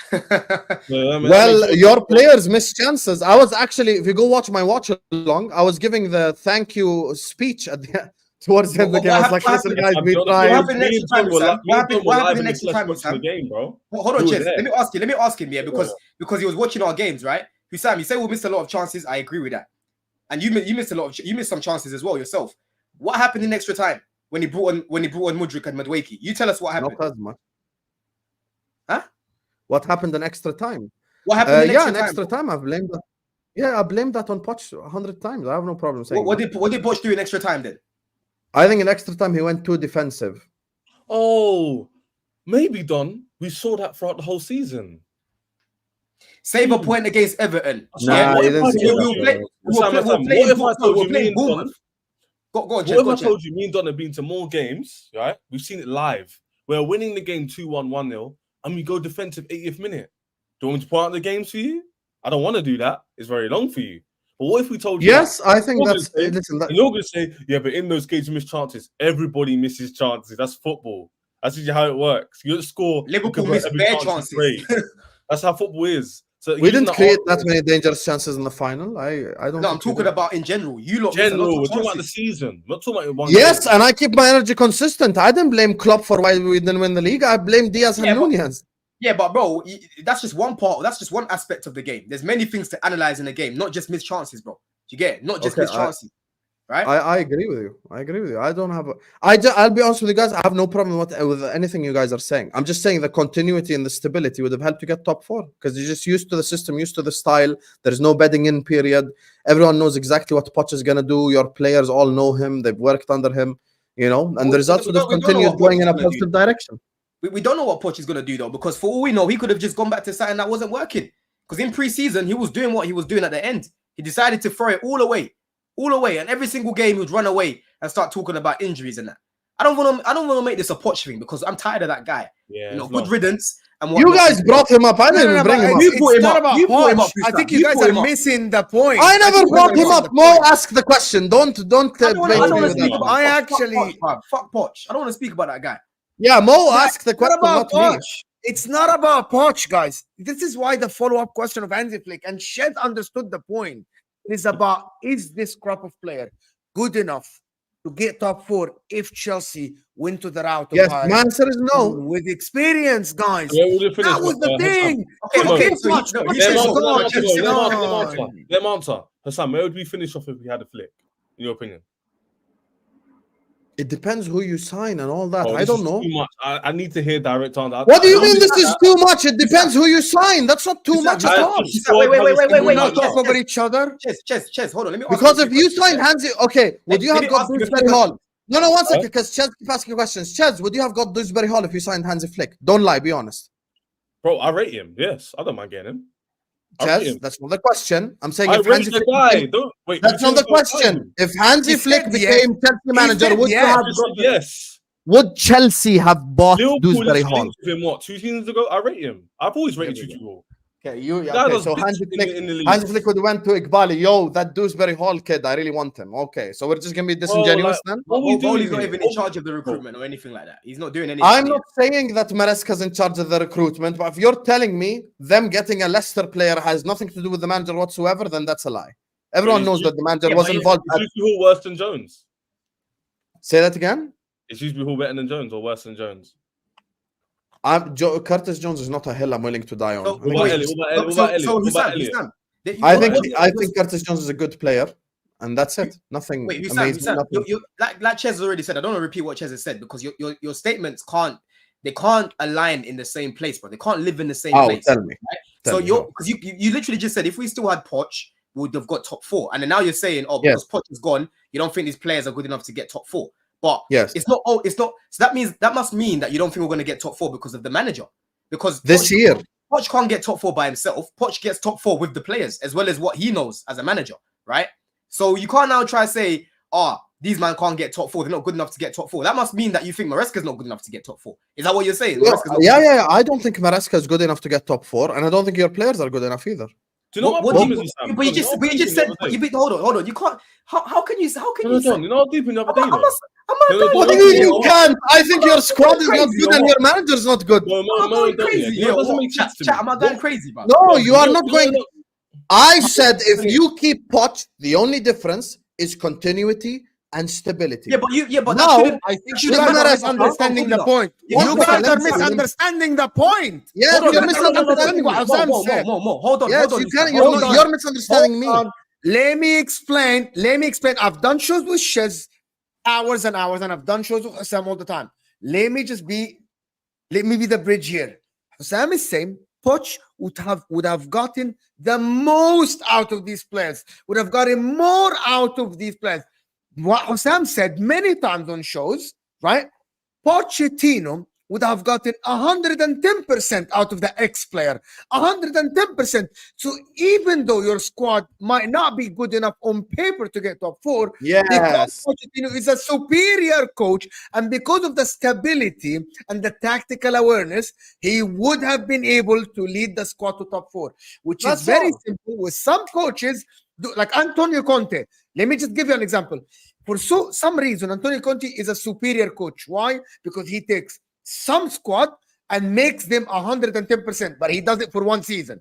Well, your players miss chances. I was actually, if you go watch my watch along, I was giving the thank you speech at the towards the end of the game. I was like, listen, guys, we tried. What happened next time, Sam? Hold on, Ches. Let me ask him, yeah, because he was watching our games, right? Husam, you say we missed a lot of chances. I agree with that. And you missed some chances as well yourself. What happened in extra time when he brought on Mudryk and Madueke? You tell us what happened. Not as much. Huh? What happened in extra time? What happened in extra time? Extra time, I blamed that. Yeah, I blame that on Poch 100 times. I have no problem saying What that. did Poch do in extra time then? I think in extra time he went too defensive. Oh, maybe Don. We saw that throughout the whole season. Save a point against Everton. Nah, What he if didn't I say told that. you- We're Sam, playing what if I told you me playing and Don? Bournemouth. Go on, What Chet, if go I on, Chet. told you me and Don have been to more games, right? We've seen it live. We're winning the game 2-1, 1-0, and we go defensive 80th minute. Do you want me to point out the games for you? I don't want to do that. It's very long for you. But what if we told you? Yes, I think You're that's. gonna say- Listen, And you're going to say, yeah, but in those games, you miss chances. Everybody misses chances. That's football. That's just how it works. You don't score. Liverpool because missed every bare chance is chances. great. That's how football is. So we using didn't create that argument- many dangerous chances in the final. I don't. No, I'm think we talking did. about in general. You lot missed a lot General, of we're talking about the chances. season. We're not talking about one Yes, game. and I keep my energy consistent. I didn't blame Klopp for why we didn't win the league. I blame Diaz and Yeah, but- Nunez. Yeah, but bro, that's just one part. That's just one aspect of the game. There's many things to analyze in the game, not just missed chances, bro. Do you get it? Not just Okay, missed chances, right? I agree with you. I agree with you. I don't have. I'll be honest with you guys. I have no problem with anything you guys are saying. I'm just saying the continuity and the stability would have helped to get top 4 because you're just used to the system, used to the style. There's no bedding in period. Everyone knows exactly what Poch is gonna do. Your players all know him. They've worked under him. You know, and the results would have we don't know continued what going Poch in a is gonna positive direction. We don't know what Poch is going to do, though, because for all we know, he could have just gone back to something that wasn't working. Because in pre-season, he was doing what he was doing at the end. He decided to throw it all away. And every single game, he would run away and start talking about injuries and that. I don't want to make this a Poch thing because I'm tired of that guy. Yeah, You know, it's good not. riddance. And You guys brought him up. I didn't even bring him up. You brought It's him not up. about You brought him up, Poch. I think You you guys brought are him up. missing the point. I never think brought you're him missing up. the Mo, point. ask the question. Don't I don't bait want me to with speak that. about I Poch. actually- Fuck Poch. I don't want to speak about that guy. Yeah, Mo, Yeah, ask the It's not question, about not me. Poch. It's not about Poch, guys. This is why the follow-up question of Hansi Flick and Shed understood the point. It is about, is this crop of player good enough to get top 4 if Chelsea went to the route of Yes, hiring my answer is no. with experience, guys? Where would it finish? That was the thing. Okay, Forget so he- Poch. no, Poch he is said Let so. him gone. answer. It's Let him gone. answer. Let him answer. Hassan, where would we finish off if we had a Flick? In your opinion? It depends who you sign and all that. Oh, I this don't is know. Too much. I need to hear direct answer. What do you I mean know this is too much? It depends who you sign. That's not too much at all. Wait, We'll wait, not no, talk over each other. Ches, hold on. Let me ask Because you if you sign questions, Hansi, okay, would you Let have me got ask you a few Dewsbury Hall? questions. No, 1 second, because Chez keep asking questions. Chez, would you have got Dewsbury Hall if you signed Hansi Flick? Don't lie, be honest. Bro, I rate him. Yes, I don't mind getting him. I rate Chez, him. that's not the question. I'm saying I if rate Hansi the Flick guy. became, Don't wait. that's not the question. If Hansi He Flick said yes. became Chelsea manager, said would you yes. have I got? yes. Would Chelsea have bought Liverpool Dewsbury is Hall? linked with him. What 2 seasons ago? I rate him. I've always rated Tuchel. Okay, you That okay, was so big Hansi in the league. Flick would have went to Iqbali. Yo, that Dewsbury Hall kid, I really want him. Okay, so we're just gonna be disingenuous then. What we doing Bowley's not here? even in charge of the recruitment or anything like that. He's not doing anything. I'm not saying that Maresca's in charge of the recruitment, but if you're telling me them getting a Leicester player has nothing to do with the manager whatsoever, then that's a lie. Everyone knows that the manager was involved. Is Hall worse than Jones? Say that again. Is Hall better than Jones or worse than Jones? Curtis Jones is not a hill I'm willing to die on. So, What about Elliot? What about Elliot? What about Elliot? I think Curtis Jones is a good player, and that's it. Nothing Wait, amazing. Husam, nothing. you like Ches has already said. I don't want to repeat what Ches has said because your statements can't align in the same place, but they can't live in the same place. Tell me. Right? Tell So me because you literally just said if we still had Poch, we would have got top 4, and then now you're saying, oh, because Poch is gone, you don't think these players are good enough to get top 4. But yes, it's not. Oh, it's not. So that must mean that you don't think we're going to get top 4 because of the manager. Because this year, Poch can't get top 4 by himself. Poch gets top 4 with the players as well as what he knows as a manager, right? So you can't now try to say, these man can't get top 4. They're not good enough to get top 4. That must mean that you think Maresca's not good enough to get top 4. Is that what you're saying? Yeah. I don't think Maresca is good enough to get top 4, and I don't think your players are good enough either. Do you know what you just said. Hold on. You can't. How can you? You know how deep in the other day? What do you mean you can't? I think your squad is not good and your manager is not good. Am I going crazy? Am I going crazy, man? No, you are not going. I said if you keep Poch, the only difference is continuity and stability. But now I think you guys are misunderstanding the point. You guys are misunderstanding the point. Yes, you're misunderstanding what Husam said. Hold on. Yes, you're misunderstanding me. Let me explain. I've done shows with Shez hours and hours, and I've done shows with Husam all the time. Let me be the bridge here. Husam is same. Poch would have gotten the most out of these players, would have gotten more out of these players. What Hussam said many times on shows, right? Pochettino would have gotten 110% out of the ex-player, 110%. So even though your squad might not be good enough on paper to get top 4, Yes. because Pochettino is a superior coach, and because of the stability and the tactical awareness, he would have been able to lead the squad to top 4, which That's is very all. simple. With some coaches, like Antonio Conte, let me just give you an example. For some reason, Antonio Conte is a superior coach. Why? Because he takes some squad and makes them 110%, but he does it for one season.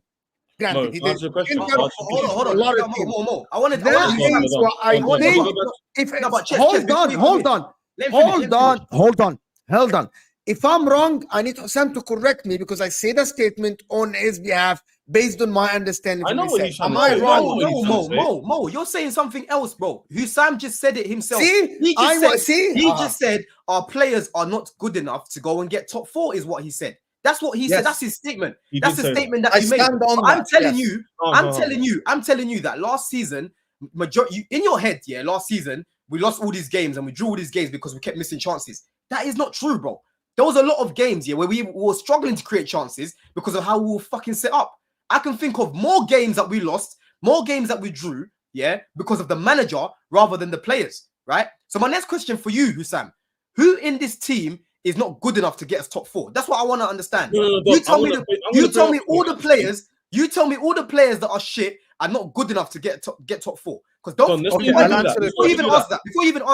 Granted, Mo, he to did. answer your question, Hold to answer your question. Hold on. A lot of No, teams. more. I wanted That Hold is on. what I Hold on. think. Hold on. If No, but Ches, hold before on, you hold finish, on, let him finish, let him finish. hold on. If I'm wrong, I need Hussam to correct me because I say the statement on his behalf based on my understanding. I From know his what side. he's trying Am to I say. wrong? what he's trying to say. Mo, you're saying something else, bro. Husam just said it himself. See, he see. just said our players are not good enough to go and get top 4, is what he said. That's what he said. Yes. That's his statement. He That's did the say statement that I you made. stand on But that. I'm telling Yes. you, Oh, I'm telling you that last season, majority in your head, yeah, last season we lost all these games and we drew all these games because we kept missing chances. That is not true, bro. There was a lot of games, yeah, where we were struggling to create chances because of how we were fucking set up. I can think of more games that we lost, more games that we drew, yeah, because of the manager rather than the players, right? So my next question for you, Hussam, who in this team is not good enough to get us top 4? That's what I want to understand. No, You tell me, you tell me bring all up- the players. You tell me all the players that are shit are not good enough to get top 4. Because Don, let's Okay, not I'll do that. answer Let's it. before not you even do answer that.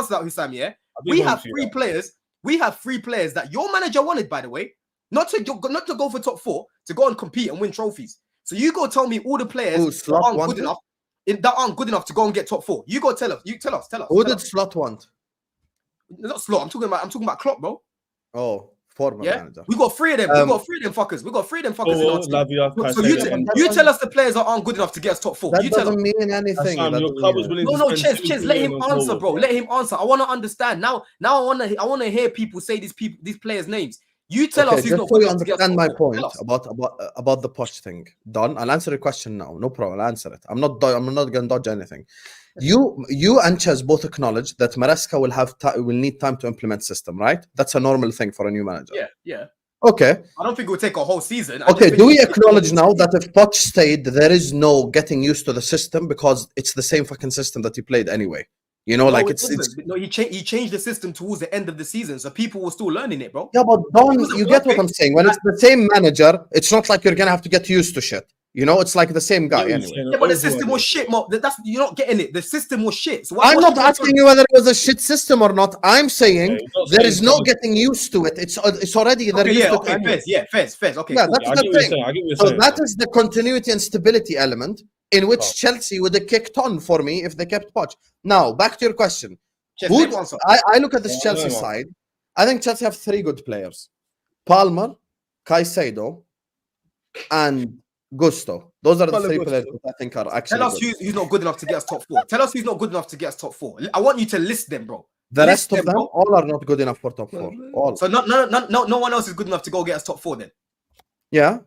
that, Hussam, yeah, I didn't we want have to do 3 that. players. We have 3 players that your manager wanted, by the way, not to go for top 4, to go and compete and win trophies. So you go tell me all the players Who that Slot aren't wanted? good enough, that aren't good enough to go and get top 4. You go tell us. You tell us. Who did Slot want? Not Slot. I'm talking about Klopp, bro. Oh, former Yeah, manager. we got 3 of them. We got 3 of them fuckers. We got 3 of them fuckers in our Oh, team. Lavia, So you tell us the players that aren't good enough to get us top 4. That You tell us. doesn't mean anything. Sam, That your doesn't club mean was willing No, to spend Ches, 2 let million him on answer, forward, bro. Let him answer. I want to understand. Now I want to hear people say these players' names. You tell us Okay, who's just not so good you enough to get us understand top my 4. point Tell us. about the Poch thing. Don, I'll answer your question now. No problem. I'll answer it. I'm not going to dodge anything. You and Ches both acknowledge that Maresca will need time to implement system, right? That's a normal thing for a new manager. Yeah. Okay. I don't think it will take a whole season. Okay. Do we acknowledge now that if Poch stayed, there is no getting used to the system because it's the same fucking system that he played anyway? You know, like it's no. He changed the system towards the end of the season, so people were still learning it, bro. yeah, but Don, wasn't you get what working. I'm saying. When it's the same manager, it's not like you're gonna have to get used to shit. You know, it's like the same guy anyway. Yeah, but the system was shit, Mo. You're not getting it. The system was shit. So I'm not asking you whether it was a shit system or not. I'm saying there is no getting used to it. It's already they're used to it. Anyway. Fairs. Okay, Yeah, cool. that's the thing. So that is the continuity and stability element in which Chelsea would have kicked on for me if they kept Poch. Now, back to your question. I look at this Chelsea side. I think Chelsea have 3 good players: Palmer, Caicedo, and Gusto. Those are the 3 players that I think are actually Tell us good. who's not good enough to get us top 4. Tell us who's not good enough to get us top 4. I want you to list them, bro. The rest of them, all are not good enough for top 4. All. So no one else is good enough to go get us top 4 then. Yeah.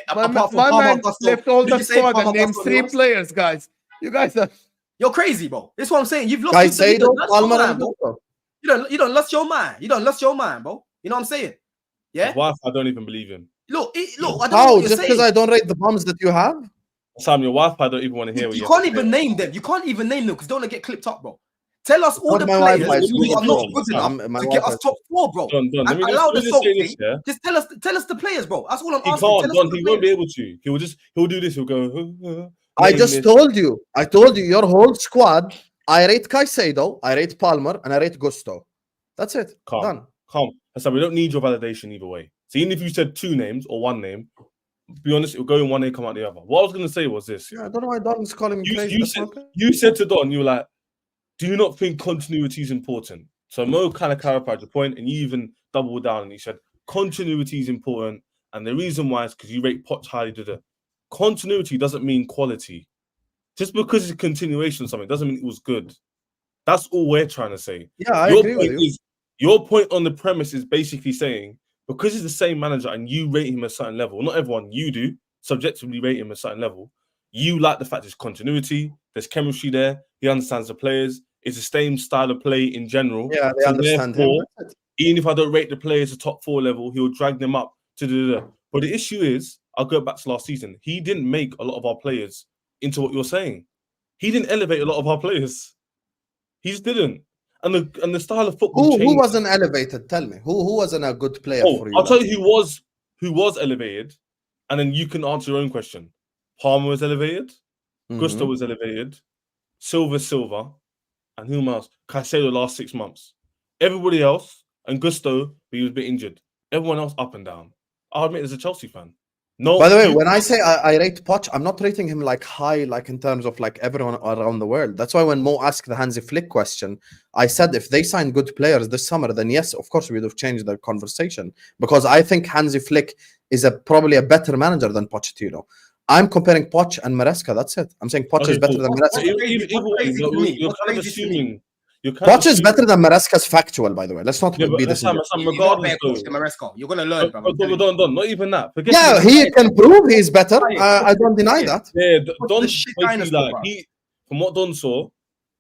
Apart from My Palmer, man Gusto, left all did the you say squad Palmer, and named Gusto, 3 who else? players, guys. You guys are. You're crazy, bro. That's what I'm saying. You've lost Caicedo, your Palmer, mind, and bro. Gusto. You don't lost your mind. You don't lost your mind, bro. You know what I'm saying? Yeah. His wife, I don't even believe him. Look. I don't know How? what you're Just because saying. I don't rate the bombs that you have? Sam, your wife, I don't even want to hear what You can't even name them. You can't even name them because don't want to get clipped up, bro. Tell us all Not the my players Wi-Fi, it's who are not Google good Chrome. enough My to get Wi-Fi us top 4, bro. Don, let me Allow the just soap say thing. this, yeah? Just tell us the players, bro. That's all I'm He asking. can't, Tell us Don. the He players. won't be able to. He'll do this. He'll go. I just told you. I told you your whole squad. I rate Caicedo, I rate Palmer, and I rate Gusto. That's it. Done. Calm. So we don't need your validation either way. So even if you said 2 names or 1 name, be honest, it'll go in one name, come out the other. What I was going to say was this. Yeah, I don't know why Don's calling me crazy. You said to Don, you were like, do you not think continuity is important? So Mo kind of clarified the point, and you even doubled down and you said continuity is important. And the reason why is because you rate Poch highly. Continuity doesn't mean quality. Just because it's a continuation of something doesn't mean it was good. That's all we're trying to say. Yeah, I agree with you. Your point on the premise is basically saying because he's the same manager and you rate him a certain level. Not everyone, you do subjectively rate him a certain level. You like the fact there's continuity, there's chemistry there. He understands the players. It's the same style of play in general. Yeah, they understand him. Even if I don't rate the players to top 4 level, he'll drag them up to the. But the issue is, I'll go back to last season. He didn't make a lot of our players into what you're saying. He didn't elevate a lot of our players. He just didn't. And the style of football. Who wasn't elevated? Tell me. Who wasn't a good player for you? I'll tell you who was elevated, and then you can answer your own question. Palmer was elevated. Gusto was elevated. Silva, and who else? Caicedo last 6 months. Everybody else, and Gusto, he was a bit injured. Everyone else up and down. I'll admit as a Chelsea fan. No. By the way, when I say I rate Poch, I'm not rating him like high, like in terms of like everyone around the world. That's why when Mo asked the Hansi Flick question, I said if they sign good players this summer, then yes, of course we would have changed the conversation, because I think Hansi Flick is probably a better manager than Pochettino. I'm comparing Poch and Maresca. That's it. I'm saying Poch is better than Maresca. You're kind of assuming. Poch is better than Maresca's factual, by the way. Let's not be this. Regardless, you're gonna learn, bro. Not even that. Yeah, he can prove he's better. I don't deny that. Yeah, Don's from what Don saw,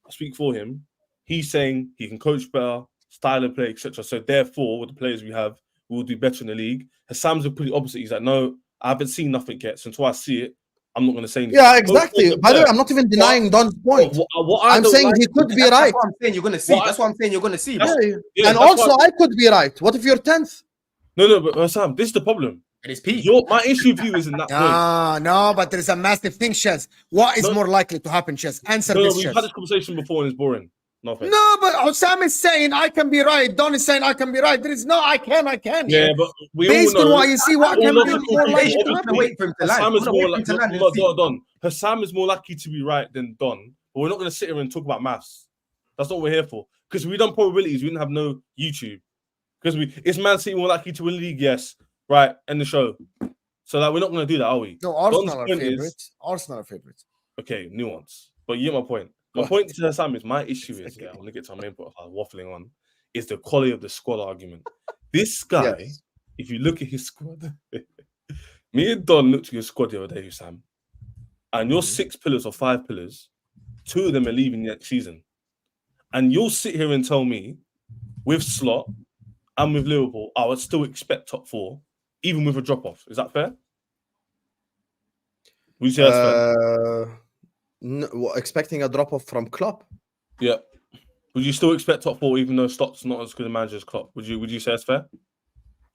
I speak for him. He's saying he can coach better, style of play, etc. So therefore, with the players we have, we'll do better in the league. Hassam's a pretty opposite. He's like, no, I haven't seen nothing yet. So until I see it, I'm not going to say anything. Yeah, exactly. By the way, I'm not even denying Don's point. I'm saying he could be right. That's what I'm saying you're going to see. That's what I'm saying you're going to see. And also, I could be right. What if you're 10th? No, but Sam, this is the problem. It is peak. My issue with you isn't that point. No, but there is a massive thing, Chess. What is more likely to happen, Chess? Answer this, we've had this conversation before and it's boring. Nothing. No, but Hussam is saying I can be right. Don is saying I can be right. There is no I can. Yeah, but we based all know, on what you see, what can be more likely to happen. Wait for him to land. Hussam is more likely to be right than Don. But we're not going to sit here and talk about maths. That's not what we're here for. Because if we done probabilities, we didn't have no YouTube. Because is Man City more likely to win the league? Yes. Right. End the show. So we're not going to do that, are we? No, Arsenal are favorites. Arsenal are favorites. Okay, nuance. But you get my point. My point to Sam is my issue is, I want to get to my main point of waffling on, is the quality of the squad argument. This guy, if you look at his squad, me and Don looked at your squad the other day, Sam, and your 6 pillars or 5 pillars, 2 of them are leaving next season. And you'll sit here and tell me, with Slot and with Liverpool, I would still expect top 4, even with a drop-off. Is that fair? Would you say that's fair? No, expecting a drop off from Klopp. Yeah. Would you still expect top 4 even though Stott's not as good a manager as Klopp? Would you say that's fair?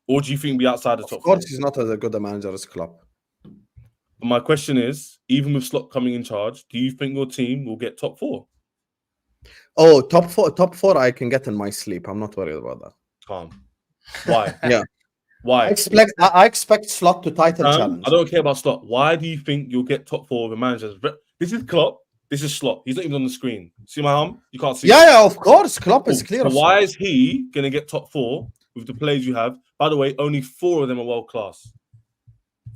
Or do you think be outside the top 4? Of course, he's not as good a manager as Klopp. But my question is, even with Slot coming in charge, do you think your team will get top 4? Oh, top four I can get in my sleep. I'm not worried about that. Calm. Why? Yeah. Why? I expect Slot to title challenge. I don't care about Slot. Why do you think you'll get top 4 of the managers? This is Klopp. This is Slot. He's not even on the screen. See my arm? You can't see. Yeah, of course. Klopp is clear. So why is he going to get top 4 with the players you have? By the way, only 4 of them are world class.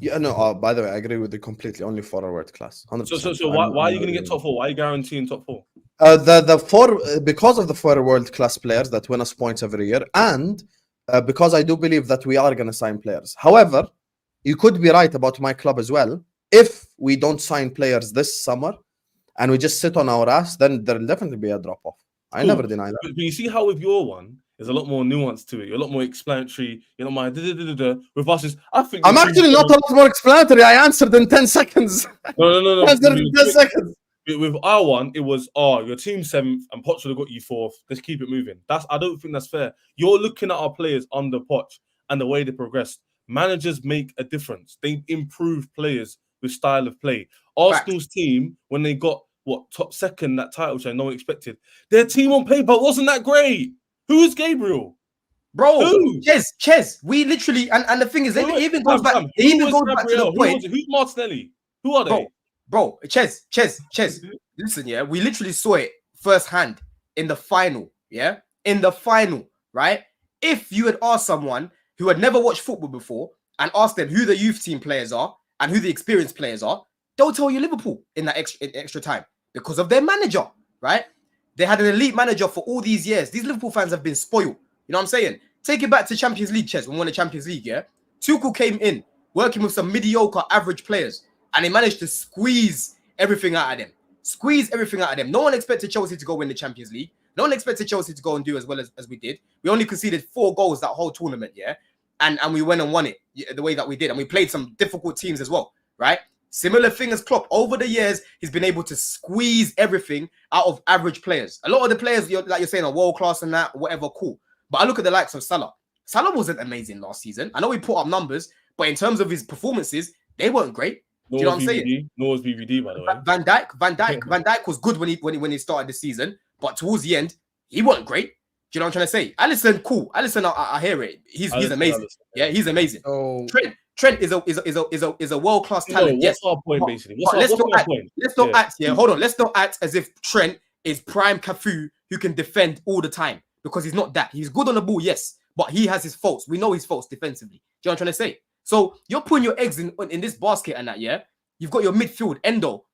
Yeah, no. By the way, I agree with you completely. Only 4 are world class. 100%. So why are you going to get top 4? Why are you guaranteeing top 4? The 4 because of the 4 world class players that win us points every year, and because I do believe that we are going to sign players. However, you could be right about my club as well. If we don't sign players this summer and we just sit on our ass, then there'll definitely be a drop off. I never deny that. But you see how with your one, there's a lot more nuance to it. You're a lot more explanatory. You're not my with us. I'm actually not a lot more explanatory. I answered in 10 seconds. No. Answered in 10 seconds. With our one, it was, your team's 7th and Poch would have got you 4th. Let's keep it moving. I don't think that's fair. You're looking at our players under Poch and the way they progressed. Managers make a difference. They improve players with style of play. Arsenal's team, when they got top 2nd that title, which I no one expected, their team on paper wasn't that great. Who's Gabriel? Bro, Ches. We literally, and the thing is, it even goes back to the point. Who's Martinelli? Who are they? Bro, Ches. Listen, yeah, we literally saw it firsthand in the final, yeah? In the final, right? If you had asked someone who had never watched football before and asked them who the youth team players are and who the experienced players are, they'll tell you Liverpool in that extra time because of their manager, right? They had an elite manager for all these years. These Liverpool fans have been spoiled. You know what I'm saying? Take it back to Champions League, Ches, when we won the Champions League, yeah? Tuchel came in, working with some mediocre, average players, and he managed to squeeze everything out of them. Squeeze everything out of them. No one expected Chelsea to go win the Champions League. No one expected Chelsea to go and do as well as we did. We only conceded 4 goals that whole tournament, yeah? And we went and won it the way that we did. And we played some difficult teams as well, right? Similar thing as Klopp. Over the years, he's been able to squeeze everything out of average players. A lot of the players, like you're saying, are world-class and that, whatever, cool. But I look at the likes of Salah. Salah wasn't amazing last season. I know he put up numbers, but in terms of his performances, they weren't great. Do you know what I'm saying? Nor was BVD, by the way. Van Dijk was good when he started the season, but towards the end, he wasn't great. Do you know what I'm trying to say? Alisson, cool. Alisson, I hear it. He's amazing. Alisson, yeah, he's amazing. Oh. Trent is a world-class talent. What's our point, basically? Let's not act. Yeah, hold on. Let's not act as if Trent is prime Cafu who can defend all the time, because he's not that. He's good on the ball, yes, but he has his faults. We know his faults defensively. Do you know what I'm trying to say? So you're putting your eggs in this basket and that, yeah? You've got your midfield, Endo.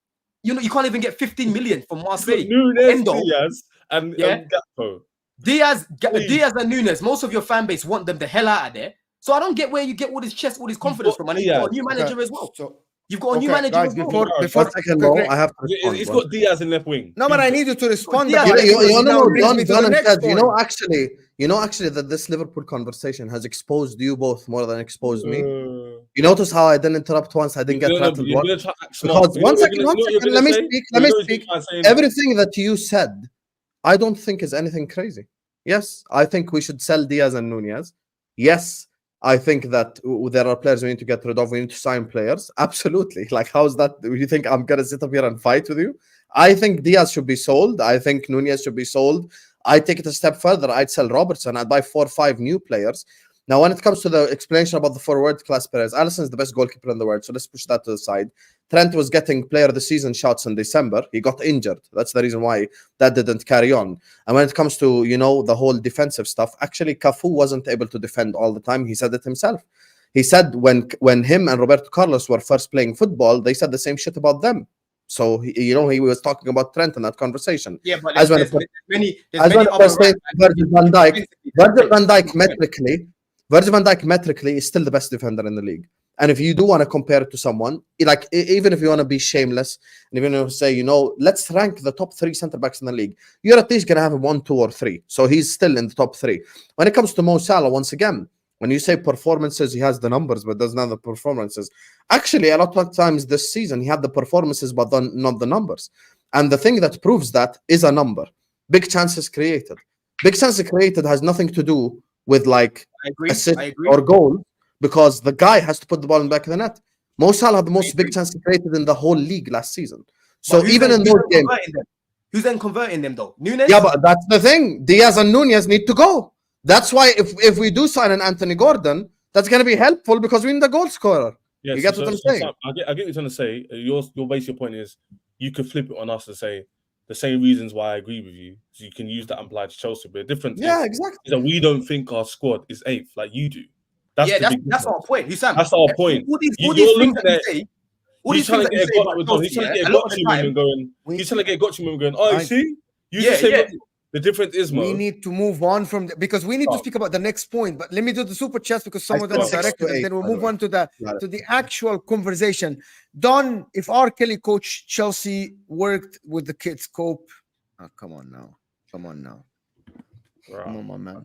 You know, you can't even get 15 million from Marseille. Endo, Diaz and Gakpo. Diaz and Nunes, most of your fan base want them the hell out of there. So I don't get where you get all this chest, all this confidence from. And you've got a new manager as well. So you've got a new manager as well. Before I have to respond, it's got Diaz in left wing. No, but I need you to respond. You know, actually, that this Liverpool conversation has exposed you both more than exposed me. You notice how I didn't interrupt once, I didn't get rattled once. Because one second, let me speak. Everything that you said, I don't think is anything crazy. Yes, I think we should sell Diaz and Nunez. Yes, I think that there are players we need to get rid of. We need to sign players. Absolutely. Like, how's that? You think I'm going to sit up here and fight with you? I think Diaz should be sold. I think Nunez should be sold. I take it a step further. I'd sell Robertson. I'd buy 4 or 5 new players. Now, when it comes to the explanation about the 4 world-class players, Alisson is the best goalkeeper in the world, so let's push that to the side. Trent was getting player of the season shots in December. He got injured. That's the reason why that didn't carry on. And when it comes to, you know, the whole defensive stuff, actually, Cafu wasn't able to defend all the time. He said it himself. He said when him and Roberto Carlos were first playing football, they said the same shit about them. So, he was talking about Trent in that conversation. Yeah, but Virgil van Dijk metrically is still the best defender in the league. And if you do want to compare it to someone, like, even if you want to be shameless, and even if you say, you know, let's rank the top 3 centre-backs in the league, you're at least going to have 1, 2, or 3. So he's still in the top 3. When it comes to Mo Salah, once again, when you say performances, he has the numbers, but doesn't have the performances. Actually, a lot of times this season, he had the performances, but not the numbers. And the thing that proves that is a number. Big chances created. Big chances created has nothing to do with, like, assist or goal, because the guy has to put the ball in the back of the net. Mo Salah had the most big chances created in the whole league last season. So even in those games, who's then converting them though? Nunes? Yeah, but that's the thing. Diaz and Nunez need to go. That's why if we do sign an Anthony Gordon, that's going to be helpful because we need the goal scorer. Yes, you get what I'm saying? I get what you're trying to say. Your basic point is you could flip it on us to say the same reasons why I agree with you. So you can use that and apply to Chelsea. But the difference exactly. is that we don't think our squad is 8th like you do. That's our point. HUSAM. That's our point. All these things that you say. He's trying to get Gotchi women going. Oh, you see? The difference is, we need to move on from because we need to speak about the next point. But let me do the super chats because some of them are directed, and then we'll move on to the actual conversation. Don, if R. Kelly coach Chelsea worked with the kids, Cope. Oh, come on now. Come on, my man.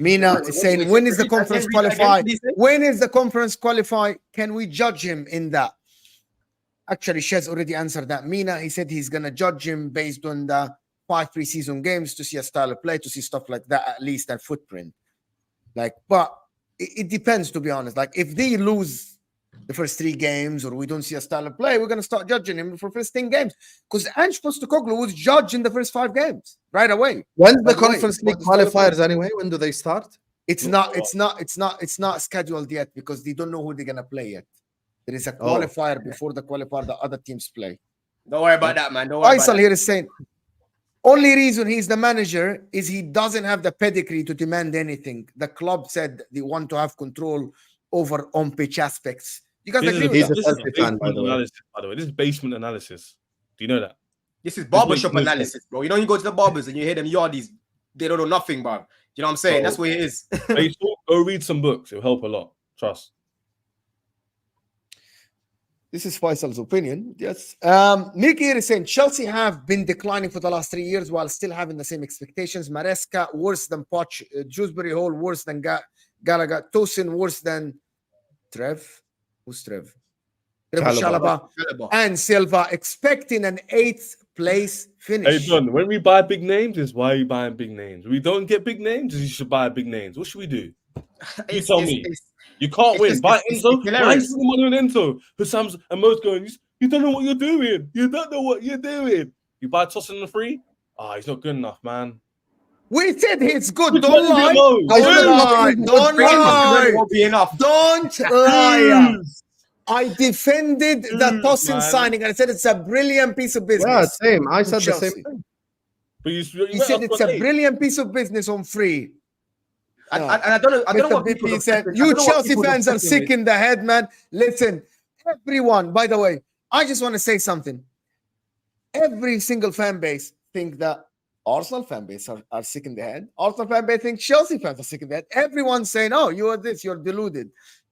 Mina is saying, when is the conference qualify? When is the conference qualify? Can we judge him in that? Actually, Shez already answered that. Mina, he said he's gonna judge him based on the 5 preseason games to see a style of play, to see stuff like that, at least that footprint. Like, but it depends, to be honest. Like, if they lose the first 3 games or we don't see a style of play, we're going to start judging him for first 10 games. Because Ange Postecoglou was judged in the first 5 games right away. When's the Conference League qualifiers anyway? When do they start? It's not scheduled yet because they don't know who they're going to play yet. There is a qualifier before the qualifier the other teams play. Don't worry about that, man. Don't worry Faisal here is saying, only reason he's the manager is he doesn't have the pedigree to demand anything. The club said they want to have control over on-pitch aspects. You guys agree with that? This is basement analysis, by the way. This is basement analysis. Do you know that? This is barbershop analysis, bro. You know, you go to the barbers and you hear them yardies, they don't know nothing, bro. You know what I'm saying? So- That's what it is. Faisal, go read some books. It'll help a lot. Trust. This is Faisal's opinion. Yes. Nick here is saying Chelsea have been declining for the last 3 years while still having the same expectations. Maresca worse than Poch, Dewsbury Hall worse than Gallagher, Tosin worse than Trev. Who's Trev? Chalobah. Chalobah and Silva, expecting an 8th place finish. Hey, Don, when we buy big names, is why are you buying big names? We don't get big names, you should buy big names. What should we do? You tell me. You can't win. Buy Enzo. Why is the money on Enzo? Husam's and Mo's going, you don't know what you're doing. You don't know what you're doing. You buy Tosin the free? Ah, he's not good enough, man. We said he's good. Which Don't one is lie. it, Mo? Don't lie. Don't lie. Won't be enough. Don't lie. I defended the Tosin man. signing and I said it's a brilliant piece of business. Yeah, same. I said the Chelsea. same thing. But you He said it's a brilliant piece of business on free. And I don't know. I don't know what Mr. people BP said. obsessing- I You don't know what Chelsea people fans are obsessing sick with. in the head, man. Listen, everyone. By the way, I just want to say something. Every single fan base think that Arsenal fan base are sick in the head. Arsenal fan base think Chelsea fans are sick in the head. Everyone's saying, "Oh, you are this. You're deluded."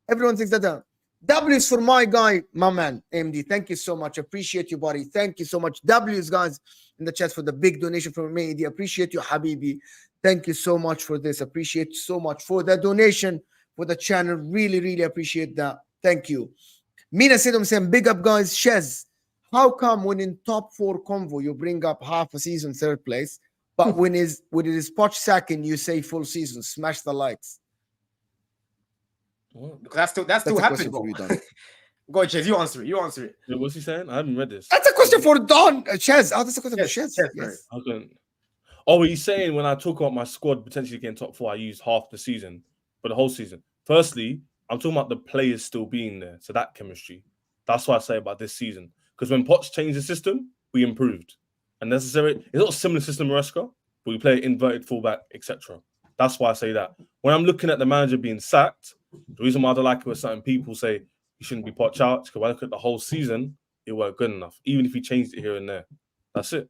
Everyone thinks that. W's for my guy, my man, AMD. Thank you so much. Appreciate you, buddy. Thank you so much. W's, guys, in the chat for the big donation from me. Appreciate you, Habibi. Thank you so much for this. Appreciate so much for the donation for the channel. Really, really appreciate that. Thank you. Mina said, I'm saying, big up, guys. Shez, how come when in top 4 convo you bring up half a season 3rd place, but when it is Poch second, you say full season? Smash the likes. That's still a happening. question for you, Don. Go on, Ches. You answer it. You answer it. Yeah, what's he saying? I haven't read this. That's a question for Don. Shez. Oh, that's a question Yes, for Shez. Shez, Yes. I couldn't. Oh, he's saying when I talk about my squad potentially getting top 4, I use half the season, but the whole season. Firstly, I'm talking about the players still being there, so that chemistry. That's what I say about this season. Because when Poch changed the system, we improved. And necessary, it's not a similar system, Maresca, but we play inverted fullback, etc. That's why I say that. When I'm looking at the manager being sacked, the reason why I don't like it when certain people say he shouldn't be Poch out, because when I look at the whole season, it weren't good enough, even if he changed it here and there. That's it.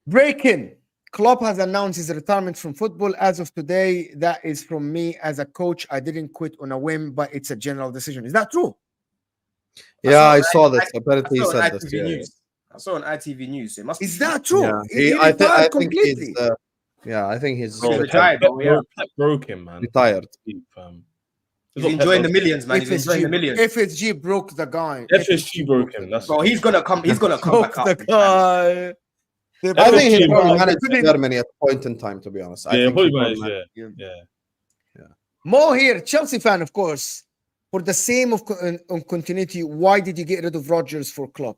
Breaking. Klopp has announced his retirement from football as of today. That is from me as a coach. I didn't quit on a whim, but it's a general decision. Is that true? Yeah, I saw I- this. Apparently, he I saw said on this. ITV Yeah, News. I saw on ITV News. It must be Is that true? yeah. He I retired think completely. he's. Yeah, I think he's Bro, retired, bro, yeah. Pep broke him, man. retired. He's enjoying the millions, man. He's enjoying the millions. FSG broke the guy. FSG broke him. That's Bro, he's gonna come. He's gonna come broke back the up. guy. I think he FSG, probably bro. managed Couldn't- Germany at a point in time, to be honest. I yeah, think probably he managed, managed- yeah. Mo here, Chelsea fan, of course. For the same of on continuity, why did you get rid of Rodgers for Klopp?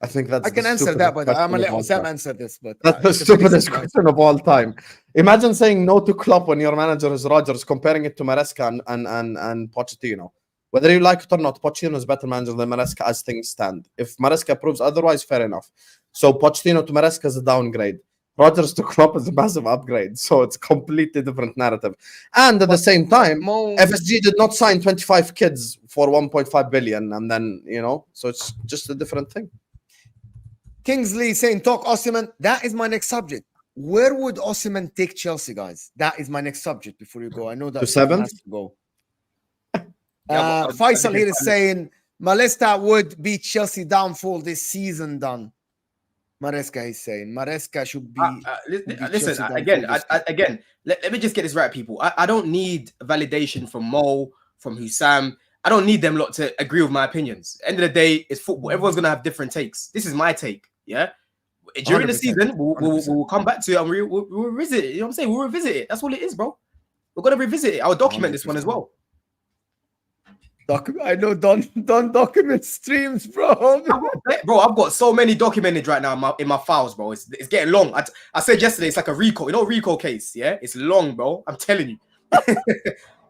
I think that's I can the answer stupidest that, but I'm gonna let question of all Sam time. answer this. But That's the it's a stupidest pretty question of all time. Imagine saying no to Klopp when your manager is Rodgers, comparing it to Maresca and Pochettino. Whether you like it or not, Pochettino is a better manager than Maresca as things stand. If Maresca proves otherwise, fair enough. So Pochettino to Maresca is a downgrade. Rodgers to Klopp is a massive upgrade. So it's a completely different narrative. And at the same time, Mo, FSG did not sign 25 kids for 1.5 billion. And then, so it's just a different thing. Kingsley saying, talk Osimhen. That is my next subject. Where would Osimhen take Chelsea, guys? That is my next subject before you go. I know that To someone seventh? has to go. Yeah, but- Faisal here is saying Leicester would be Chelsea downfall this season done. Maresca is saying Maresca should be. Listen, Chelsea again, downfall this let me just get this right, people. I don't need validation from Mo, from Husam. I don't need them lot to agree with my opinions. End of the day, it's football. Everyone's gonna have different takes. This is my take. Yeah. During the 100%, season, we'll come back to it and we'll revisit it. You know what I'm saying? We'll revisit it. That's all it is, bro. We're gonna revisit it. I'll document this one as well. I know Don document streams, bro. Bro, I've got so many documented right now in my files, bro. It's getting long. I said yesterday it's like a RICO, RICO case. Yeah, it's long, bro. I'm telling you.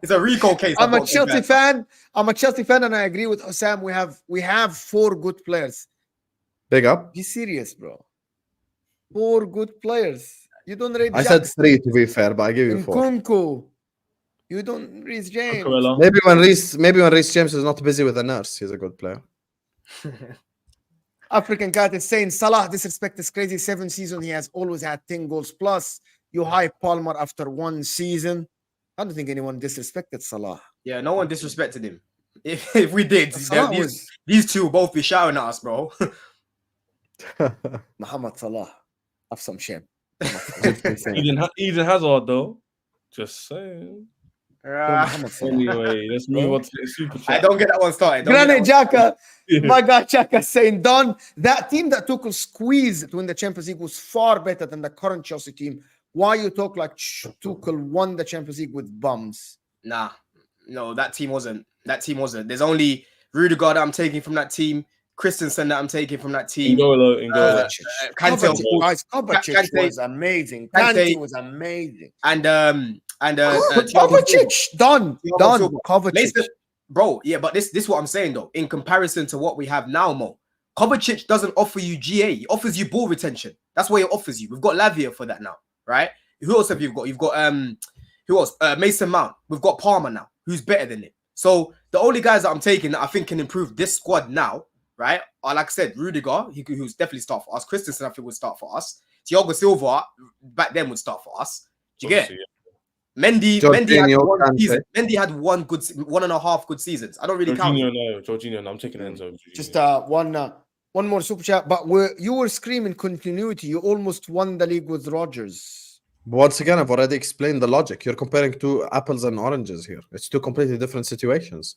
It's a RICO case. I'm a Chelsea fan. I'm a Chelsea fan, and I agree with Osam. We have 4 good players. Big up. Be serious, bro. 4 good players. You don't rate I said Jackson 3 to be fair, but I give you and 4. Kunku. You don't Reece James. Cucurella. Maybe when Reece James is not busy with a nurse, he's a good player. African Cat is saying Salah disrespect is crazy. 7 seasons, he has always had 10 goals plus. You hype Palmer after 1 season. I don't think anyone disrespected Salah. Yeah, no one disrespected him. If we did, Salah these, was these two will both be shouting at us, bro. Muhammad Salah. Have some shame. Eden Hazard though. Just saying. Muhammad Salah. Anyway, let's move on to the super chat. I don't get that one started. Granite Xhaka, Yeah. my guy Xhaka saying, Don, that team that Tuchel squeezed to win the Champions League was far better than the current Chelsea team. Why you talk like Tuchel won the Champions League with bums? Nah, no, that team wasn't. That team wasn't. There's only Rudiger that I'm taking from that team, Christensen that I'm taking from that team. N'Golo. Kante, Guys, Kovacic Kante- was amazing. Kante- Kante was amazing. and Kovacic, done. Silva. Kovacic. Leicester, bro, yeah, but this is what I'm saying though. In comparison to what we have now, Mo, Kovacic doesn't offer you GA. He offers you ball retention. That's what he offers you. We've got Lavia for that now, right? Who else have you got? You've got who else? Mason Mount. We've got Palmer now, who's better than him. So the only guys that I'm taking that I think can improve this squad now, right, are like I said, Rudiger, who's definitely start for us. Christensen, I think, would start for us. Thiago Silva back then would start for us. Do you get it? Mendy had 1.5 good seasons. I don't really count. Jorginho, no, I'm taking Enzo. Just one more super chat. But you were screaming continuity. You almost won the league with Rodgers. Once again, I've already explained the logic. You're comparing two apples and oranges here. It's two completely different situations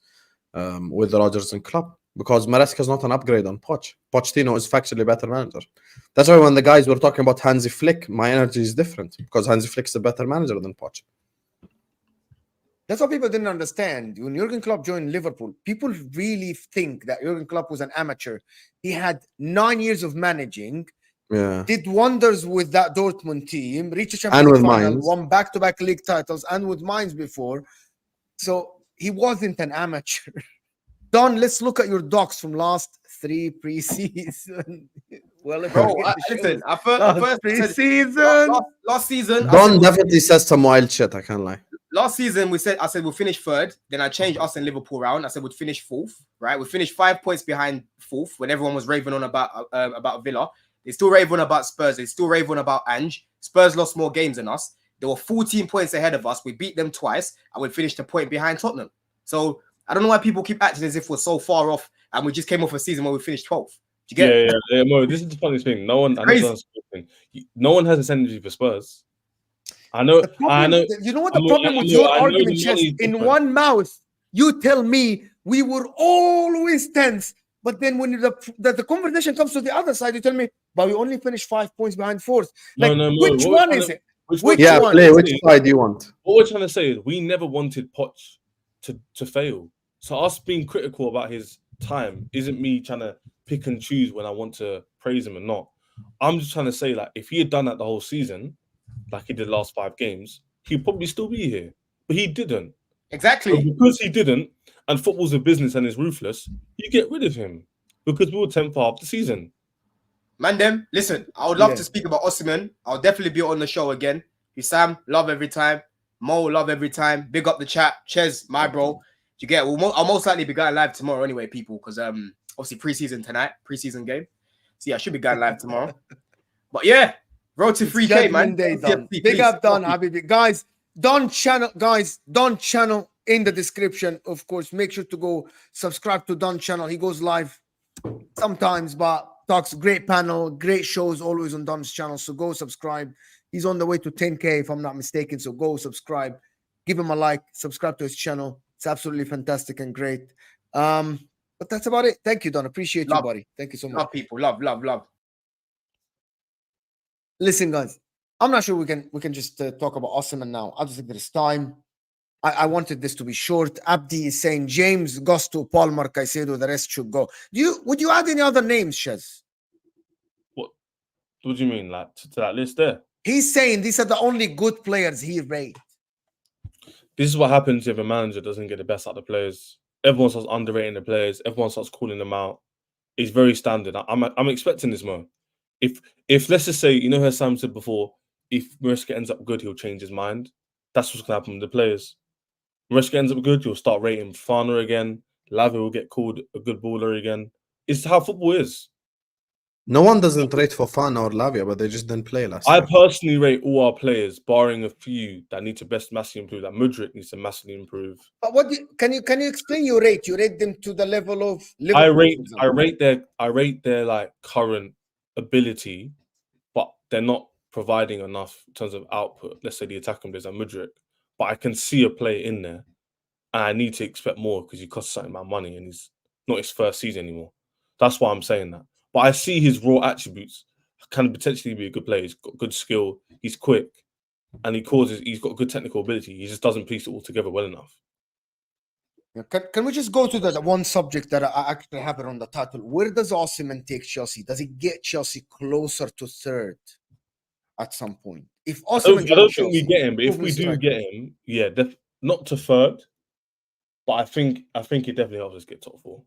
with Rodgers and Klopp. Because Maresca is not an upgrade on Poch. Pochettino is factually better manager. That's why when the guys were talking about Hansi Flick, my energy is different. Because Hansi Flick is a better manager than Poch. That's what people didn't understand. When Jurgen Klopp joined Liverpool, people really think that Jurgen Klopp was an amateur. He had 9 years of managing, did wonders with that Dortmund team, reached a Champions League final, won back-to-back league titles, and with Mainz before. So he wasn't an amateur. Don, let's look at your docs from last 3 preseason. Well, bro, listen, last season, Don definitely says some wild shit. I can't lie. Last season, I said we'll finish 3rd. Then I changed us and Liverpool round. I said we'd finish 4th. Right, we finished 5 points behind 4th when everyone was raving on about Villa. They still rave on about Spurs. They still rave on about Ange. Spurs lost more games than us. They were 14 points ahead of us. We beat them twice, and we finished a point behind Tottenham. So I don't know why people keep acting as if we're so far off, and we just came off a season where we finished 12th. Do you get it? Yeah. Mo, this is the funniest thing. No one has incentive for Spurs. I know. You know what the problem with your argument is? In one mouth, you tell me we were always tense, but then when the conversation comes to the other side, you tell me, but we only finished 5 points behind 4th. Like, which one is it? Which side do you want? What we're trying to say is we never wanted Poch to fail. So us being critical about his time isn't me trying to pick and choose when I want to praise him or not. I'm just trying to say, like, if he had done that the whole season, like he did the last 5 games, he'd probably still be here. But he didn't. Exactly. So because he didn't, and football's a business and is ruthless, you get rid of him. Because we were 10th half the season. Man, listen, I would love to speak about Osimhen. I'll definitely be on the show again. Husam, love every time. Mo, love every time. Big up the chat. Ches, my bro. You get it? I'll most likely be going live tomorrow anyway, people, because obviously preseason tonight, preseason game. So yeah, I should be going live tomorrow. But yeah, road to 3K, man. Day, Don. Big up Don, Habibi. Guys, Don channel in the description. Of course, make sure to go subscribe to Don channel. He goes live sometimes, but talks great panel, great shows always on Don's channel. So go subscribe. He's on the way to 10K, if I'm not mistaken. So go subscribe, give him a like, subscribe to his channel. It's absolutely fantastic and great. But that's about it. Thank you, Don. Appreciate you, buddy. Thank you so much. Love people. Love. Listen, guys, I'm not sure we can just talk about Osimhen now. I just think there's time. I wanted this to be short. Abdi is saying James, Gusto, Palmer, Caicedo, the rest should go. Would you add any other names, Shez? What do you mean, like to that list there? He's saying these are the only good players he rated. This is what happens if a manager doesn't get the best out of the players. Everyone starts underrating the players. Everyone starts calling them out. It's very standard. I'm expecting this, Mo. If let's just say, you know how Sam said before, if Maresca ends up good, he'll change his mind. That's what's going to happen with the players. Maresca ends up good, you'll start rating Fana again. Lavia will get called a good baller again. It's how football is. No one doesn't rate Fofana or Lavia, but they just didn't play last I year. personally rate all our players, barring a few that need to massively improve. Like Mudryk needs to massively improve. But can you explain your rate? You rate them to the level of Liverpool, I for example. rate their like current ability, but they're not providing enough in terms of output. Let's say the attacking players like Mudryk, but I can see a player in there, and I need to expect more because he costs something about money, and he's not his first season anymore. That's why I'm saying that. But I see his raw attributes can potentially be a good player. He's got good skill. He's quick, and he's got good technical ability. He just doesn't piece it all together well enough. Can we just go to the one subject that I actually have it on the title? Where does Osimhen take Chelsea? Does it get Chelsea closer to third at some point? If Osimhen I don't think we get him, but if we do get him, yeah, not to third, but I think it definitely helps us get top four.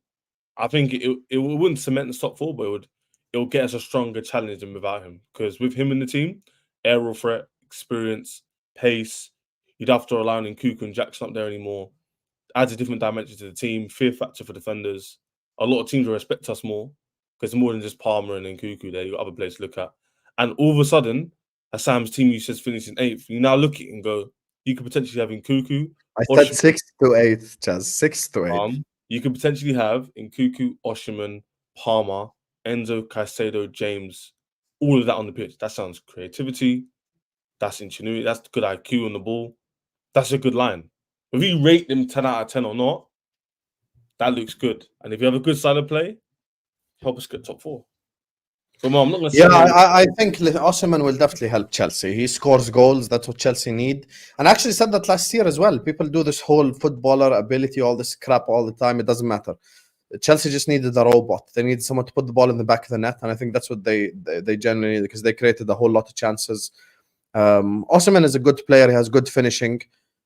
I think it wouldn't cement the top four, but it'll get us a stronger challenge than without him. Because with him in the team, aerial threat, experience, pace, you'd have to rely on Nkunku and Jackson not there anymore. Adds a different dimension to the team, fear factor for defenders. A lot of teams will respect us more because more than just Palmer and Nkunku there. You've got other players to look at. And all of a sudden, HUSAM's team you said finishing 8th, you now look at it and go, you could potentially have Nkunku. I said 6 to 8, Chaz. 6 to 8. You could potentially have Nkunku, Osimhen, Palmer, Enzo, Caicedo, James, all of that on the pitch. That sounds creativity. That's ingenuity. That's good IQ on the ball. That's a good line. If you rate them 10 out of 10 or not, that looks good. And if you have a good side of play, help us get top 4. But I'm not going to say. Yeah, I think Osimhen will definitely help Chelsea. He scores goals. That's what Chelsea need. And I actually said that last year as well. People do this whole footballer ability, all this crap all the time. It doesn't matter. Chelsea just needed a robot. They needed someone to put the ball in the back of the net. And I think that's what they generally need because they created a whole lot of chances. Osimhen is a good player. He has good finishing.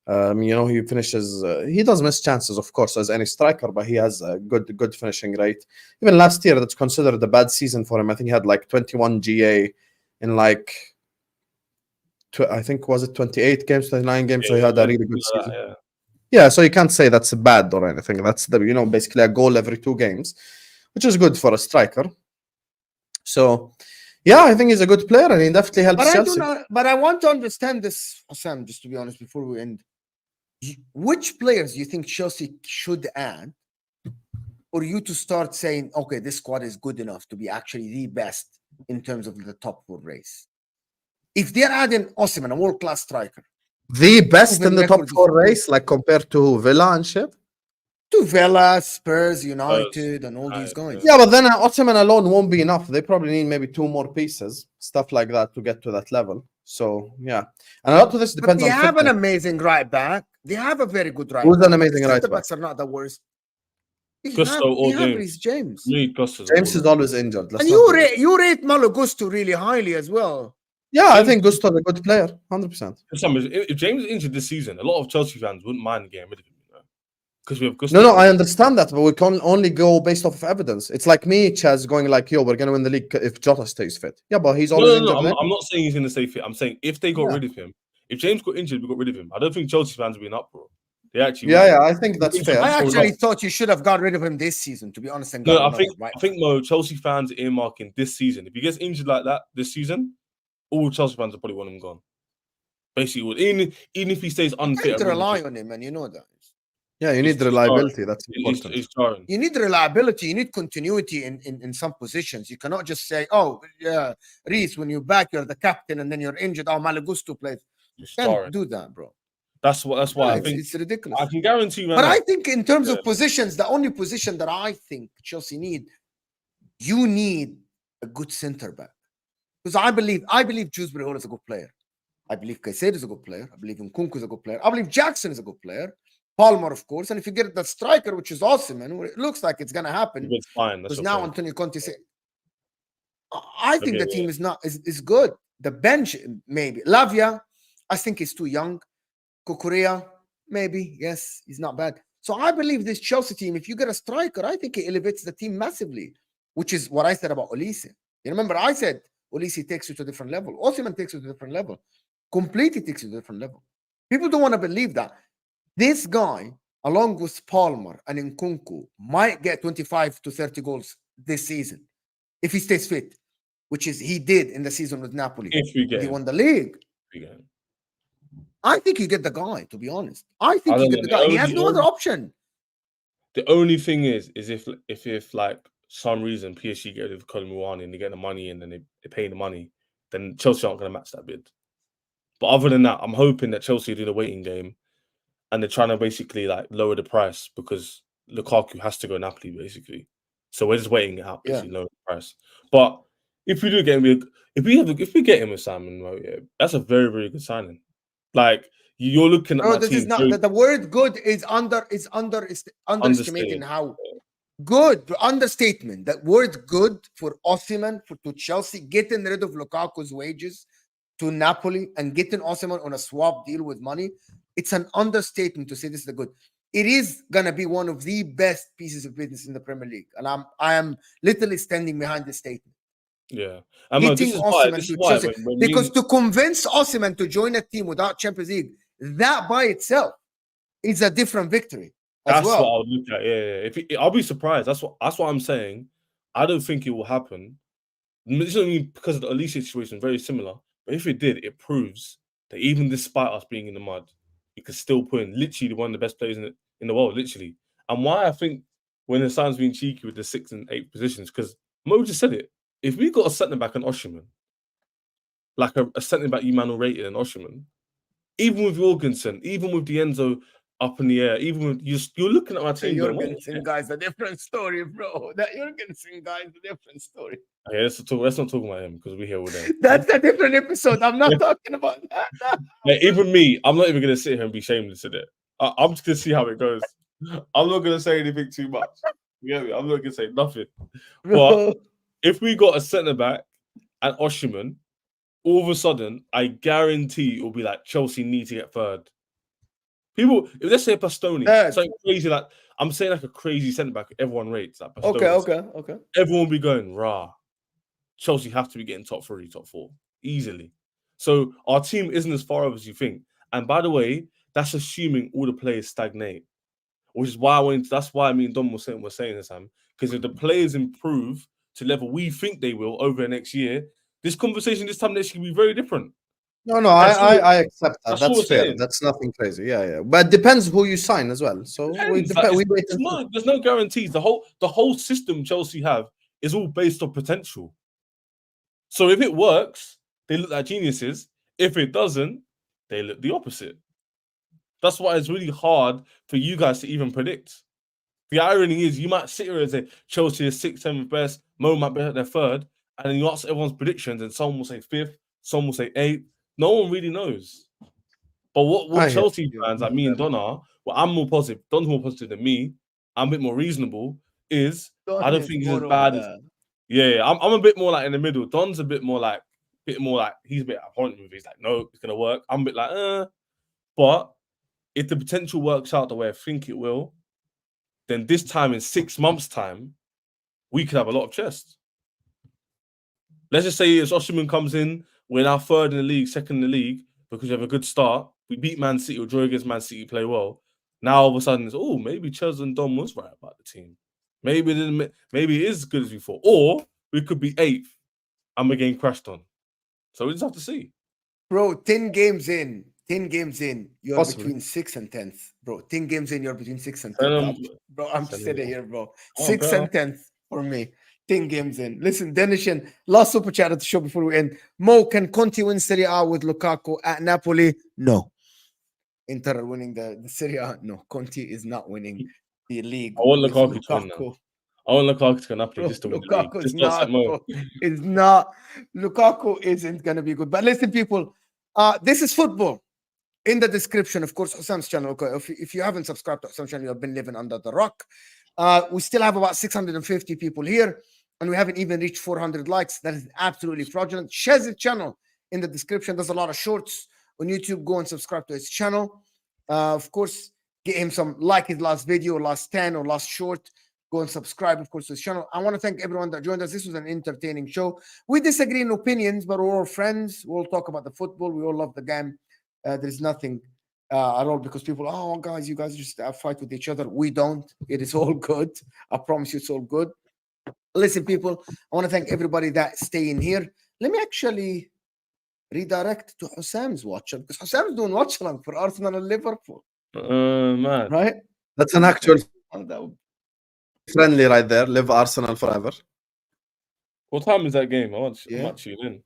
He finishes. He does miss chances, of course, as any striker, but he has a good finishing rate. Even last year, that's considered a bad season for him. I think he had like 21 GA in I think was it 28 games, 29 games. So he had a really good season. Yeah, so you can't say that's bad or anything. That's basically a goal every 2 games, which is good for a striker. So. Yeah, I think he's a good player and he definitely helps Chelsea. But I want to understand this, Sam, just to be honest, before we end. Which players do you think Chelsea should add for you to start saying, okay, this squad is good enough to be actually the best in terms of the top 4 race? If they're adding Osimhen, a world-class striker. The best in the top 4 race, like compared to Villa and shit? To Villa, Spurs, United, and all these guys. Yeah, but then Osimhen alone won't be enough. They probably need maybe 2 more pieces, stuff like that, to get to that level. So, yeah. And a lot of this depends on... They have an amazing right back. They have a very good right back. Who's an amazing right back? Backs are not the worst. Gusto or James. James is always injured. And you rate Malo Gusto really highly as well. Yeah, I think Gusto is a good player, 100%. If James is injured this season, a lot of Chelsea fans wouldn't mind getting rid of him. Because we have Gusto. No, I understand that, but we can only go based off of evidence. It's like me, Chaz, going like, yo, we're going to win the league if Jota stays fit. Yeah, but he's always injured. I'm not saying he's going to stay fit. I'm saying if they got rid of him, if James got injured, we got rid of him. I don't think Chelsea fans would be in uproar. They actually I think that's fair. I actually thought you should have got rid of him this season, to be honest. I think Chelsea fans are earmarking this season. If he gets injured like that this season, all Chelsea fans will probably want him gone. Basically, even if he stays unfit. You need to rely on him, and you know that. Yeah, you need reliability. That's important. You need reliability. You need continuity in some positions. You cannot just say, "Oh, yeah, Reece, when you're back, you're the captain, and then you're injured. Oh, Malo Gusto plays." You can't do that, bro. That's why I think it's ridiculous. I can guarantee you. But I think in terms of positions, the only position that I think Chelsea need a good center back, because I believe Dewsbury Hall is a good player. I believe Caicedo is a good player. I believe Nkunku is a good player. I believe Jackson is a good player. Palmer, of course, and if you get the striker, which is Osimhen, it looks like it's gonna happen. It's fine. Because now Antonio Conte said, I think the team is good. The bench, maybe. Lavia, I think he's too young. Cucurella, maybe, yes, he's not bad. So I believe this Chelsea team, if you get a striker, I think it elevates the team massively, which is what I said about Olise. You remember I said Olise takes you to a different level. Osimhen takes you to a different level. Completely takes you to a different level. People don't want to believe that. This guy, along with Palmer and Nkunku, might get 25 to 30 goals this season if he stays fit. which is he did in the season with Napoli. If we get He him. won the league. If we get him. I think you get the guy, to be honest. I think I you don't get the know. guy. He has no other option. The only thing is if like some reason PSG get rid of Colomwani and they get the money and then they pay the money, then Chelsea aren't going to match that bid. But other than that, I'm hoping that Chelsea do the waiting game and they're trying to basically like lower the price because Lukaku has to go Napoli basically. So we're just waiting it out, basically lower the price. But if we do get him, if we get him with Simon, well, yeah, that's a very, very good signing. Like you're looking at No, my this team. is not the word good is underestimating how good understatement. That word good for Osimhen to Chelsea, getting rid of Lukaku's wages to Napoli and getting Osimhen on a swap deal with money. It's an understatement to say this is the good. It is gonna be one of the best pieces of business in the Premier League, and I am literally standing behind this statement. Yeah, Getting Osimhen to Chelsea, because to convince Osimhen to join a team without Champions League, that by itself is a different victory. That's what I would look at. Yeah. I'll be surprised. That's what I'm saying. I don't think it will happen. This is only because of the Alicia situation, very similar. But if it did, it proves that even despite us being in the mud, you could still put in literally one of the best players in the world, literally. And why I think when the Suns being cheeky with the 6th and 8th positions, because Mo just said it. If we got a centre back and Osimhen, like a centre back Emmanuel rated and Osimhen, even with Jorgensen, even with the Enzo up in the air, even with you're looking at my team. The Jorgensen guy's a different story, bro. That Jorgensen guy is a different story. Okay, let's not talk about him because we're here all day. That's a different episode. I'm not talking about that. Yeah, even me, I'm not even gonna sit here and be shameless in it. I'm just gonna see how it goes. I'm not gonna say anything too much. You get me? I'm not gonna say nothing. Bro. But if we got a centre back and Osimhen, all of a sudden, I guarantee it will be like Chelsea need to get third. People, if let's say Pastoni, something crazy like I'm saying like a crazy centre back, everyone rates like Pastoni. Okay. Everyone will be going rah. Chelsea have to be getting top 3, top 4 easily. So our team isn't as far up as you think. And by the way, that's assuming all the players stagnate, which is why that's why me and Dom were saying this, Sam. Because if the players improve to level we think they will over the next year, this conversation this time next year will be very different. No, I accept that. That's fair. That's nothing crazy. Yeah. But it depends who you sign as well. So there's no guarantees. The whole system Chelsea have is all based on potential. So if it works, they look like geniuses. If it doesn't, they look the opposite. That's why it's really hard for you guys to even predict. The irony is you might sit here and say Chelsea is 6th, 7th best, Mo might be at their 3rd, and then you ask everyone's predictions and someone will say 5th, someone will say 8th. No one really knows. But what Chelsea fans like me and Don are, well, I'm more positive. Don's more positive than me. I'm a bit more reasonable. I don't think he's as bad as. Yeah, I'm a bit more like in the middle. Don's a bit more like he's a bit abhorrent with it. He's like, no, it's gonna work. I'm a bit like, But if the potential works out the way I think it will, then this time in 6 months' time, we could have a lot of chests. Let's just say as Osimhen comes in, we're now 3rd in the league, 2nd in the league, because we have a good start. We beat Man City or draw against Man City, play well. Now all of a sudden it's maybe Chelsea and Dom was right about the team. Maybe it is as good as we thought. Or we could be 8th and we're getting crashed on. So we just have to see. Bro, 10 games in, you're between 6th and 10th. Bro, 10 games in, you're between 6th and 10th. Bro, I'm sitting here, bro. 6th and 10th for me. 10 games in. Listen, Denishan, last super chat at the show before we end. Mo, can Conte win Serie A with Lukaku at Napoli? No. Inter are winning the Serie A. No, Conte is not winning the league. I want Lukaku to win now. I want Lukaku to go Napoli just to win the league. Lukaku is not. Lukaku isn't going to be good. But listen, people, this is football. In the description, of course, Husam's channel. Okay, if you haven't subscribed to Husam's channel, you have been living under the rock. We still have about 650 people here, and we haven't even reached 400 likes. That is absolutely fraudulent. Shaz's channel in the description. There's a lot of shorts on YouTube. Go and subscribe to his channel. Of course, get him some like his last video, last 10 or last short. Go and subscribe, of course, to his channel. I want to thank everyone that joined us. This was an entertaining show. We disagree in opinions, but we're all friends. We'll talk about the football. We all love the game. There's nothing at all because people, guys, you guys just fight with each other. We don't. It is all good. I promise you it's all good. Listen, people, I want to thank everybody that staying here. Let me actually redirect to Husam's watcher because Husam's doing watch along for Arsenal and Liverpool, Man. right? That's an actual Oh, that would- friendly right there. Live Arsenal forever. What time is that game? I want Yeah. to tune in.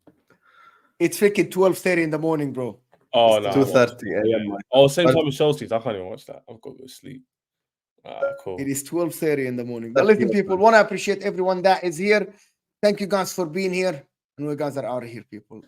It's freaking 12:30 in the morning, bro. Oh, It's no. 2:30 a.m. Oh, same time as Chelsea's. I can't even watch that. I've got to go to sleep. Cool. It is 12:30 in the morning. But listen, people, want to appreciate everyone that is here. Thank you guys for being here. And we guys are out of here, people.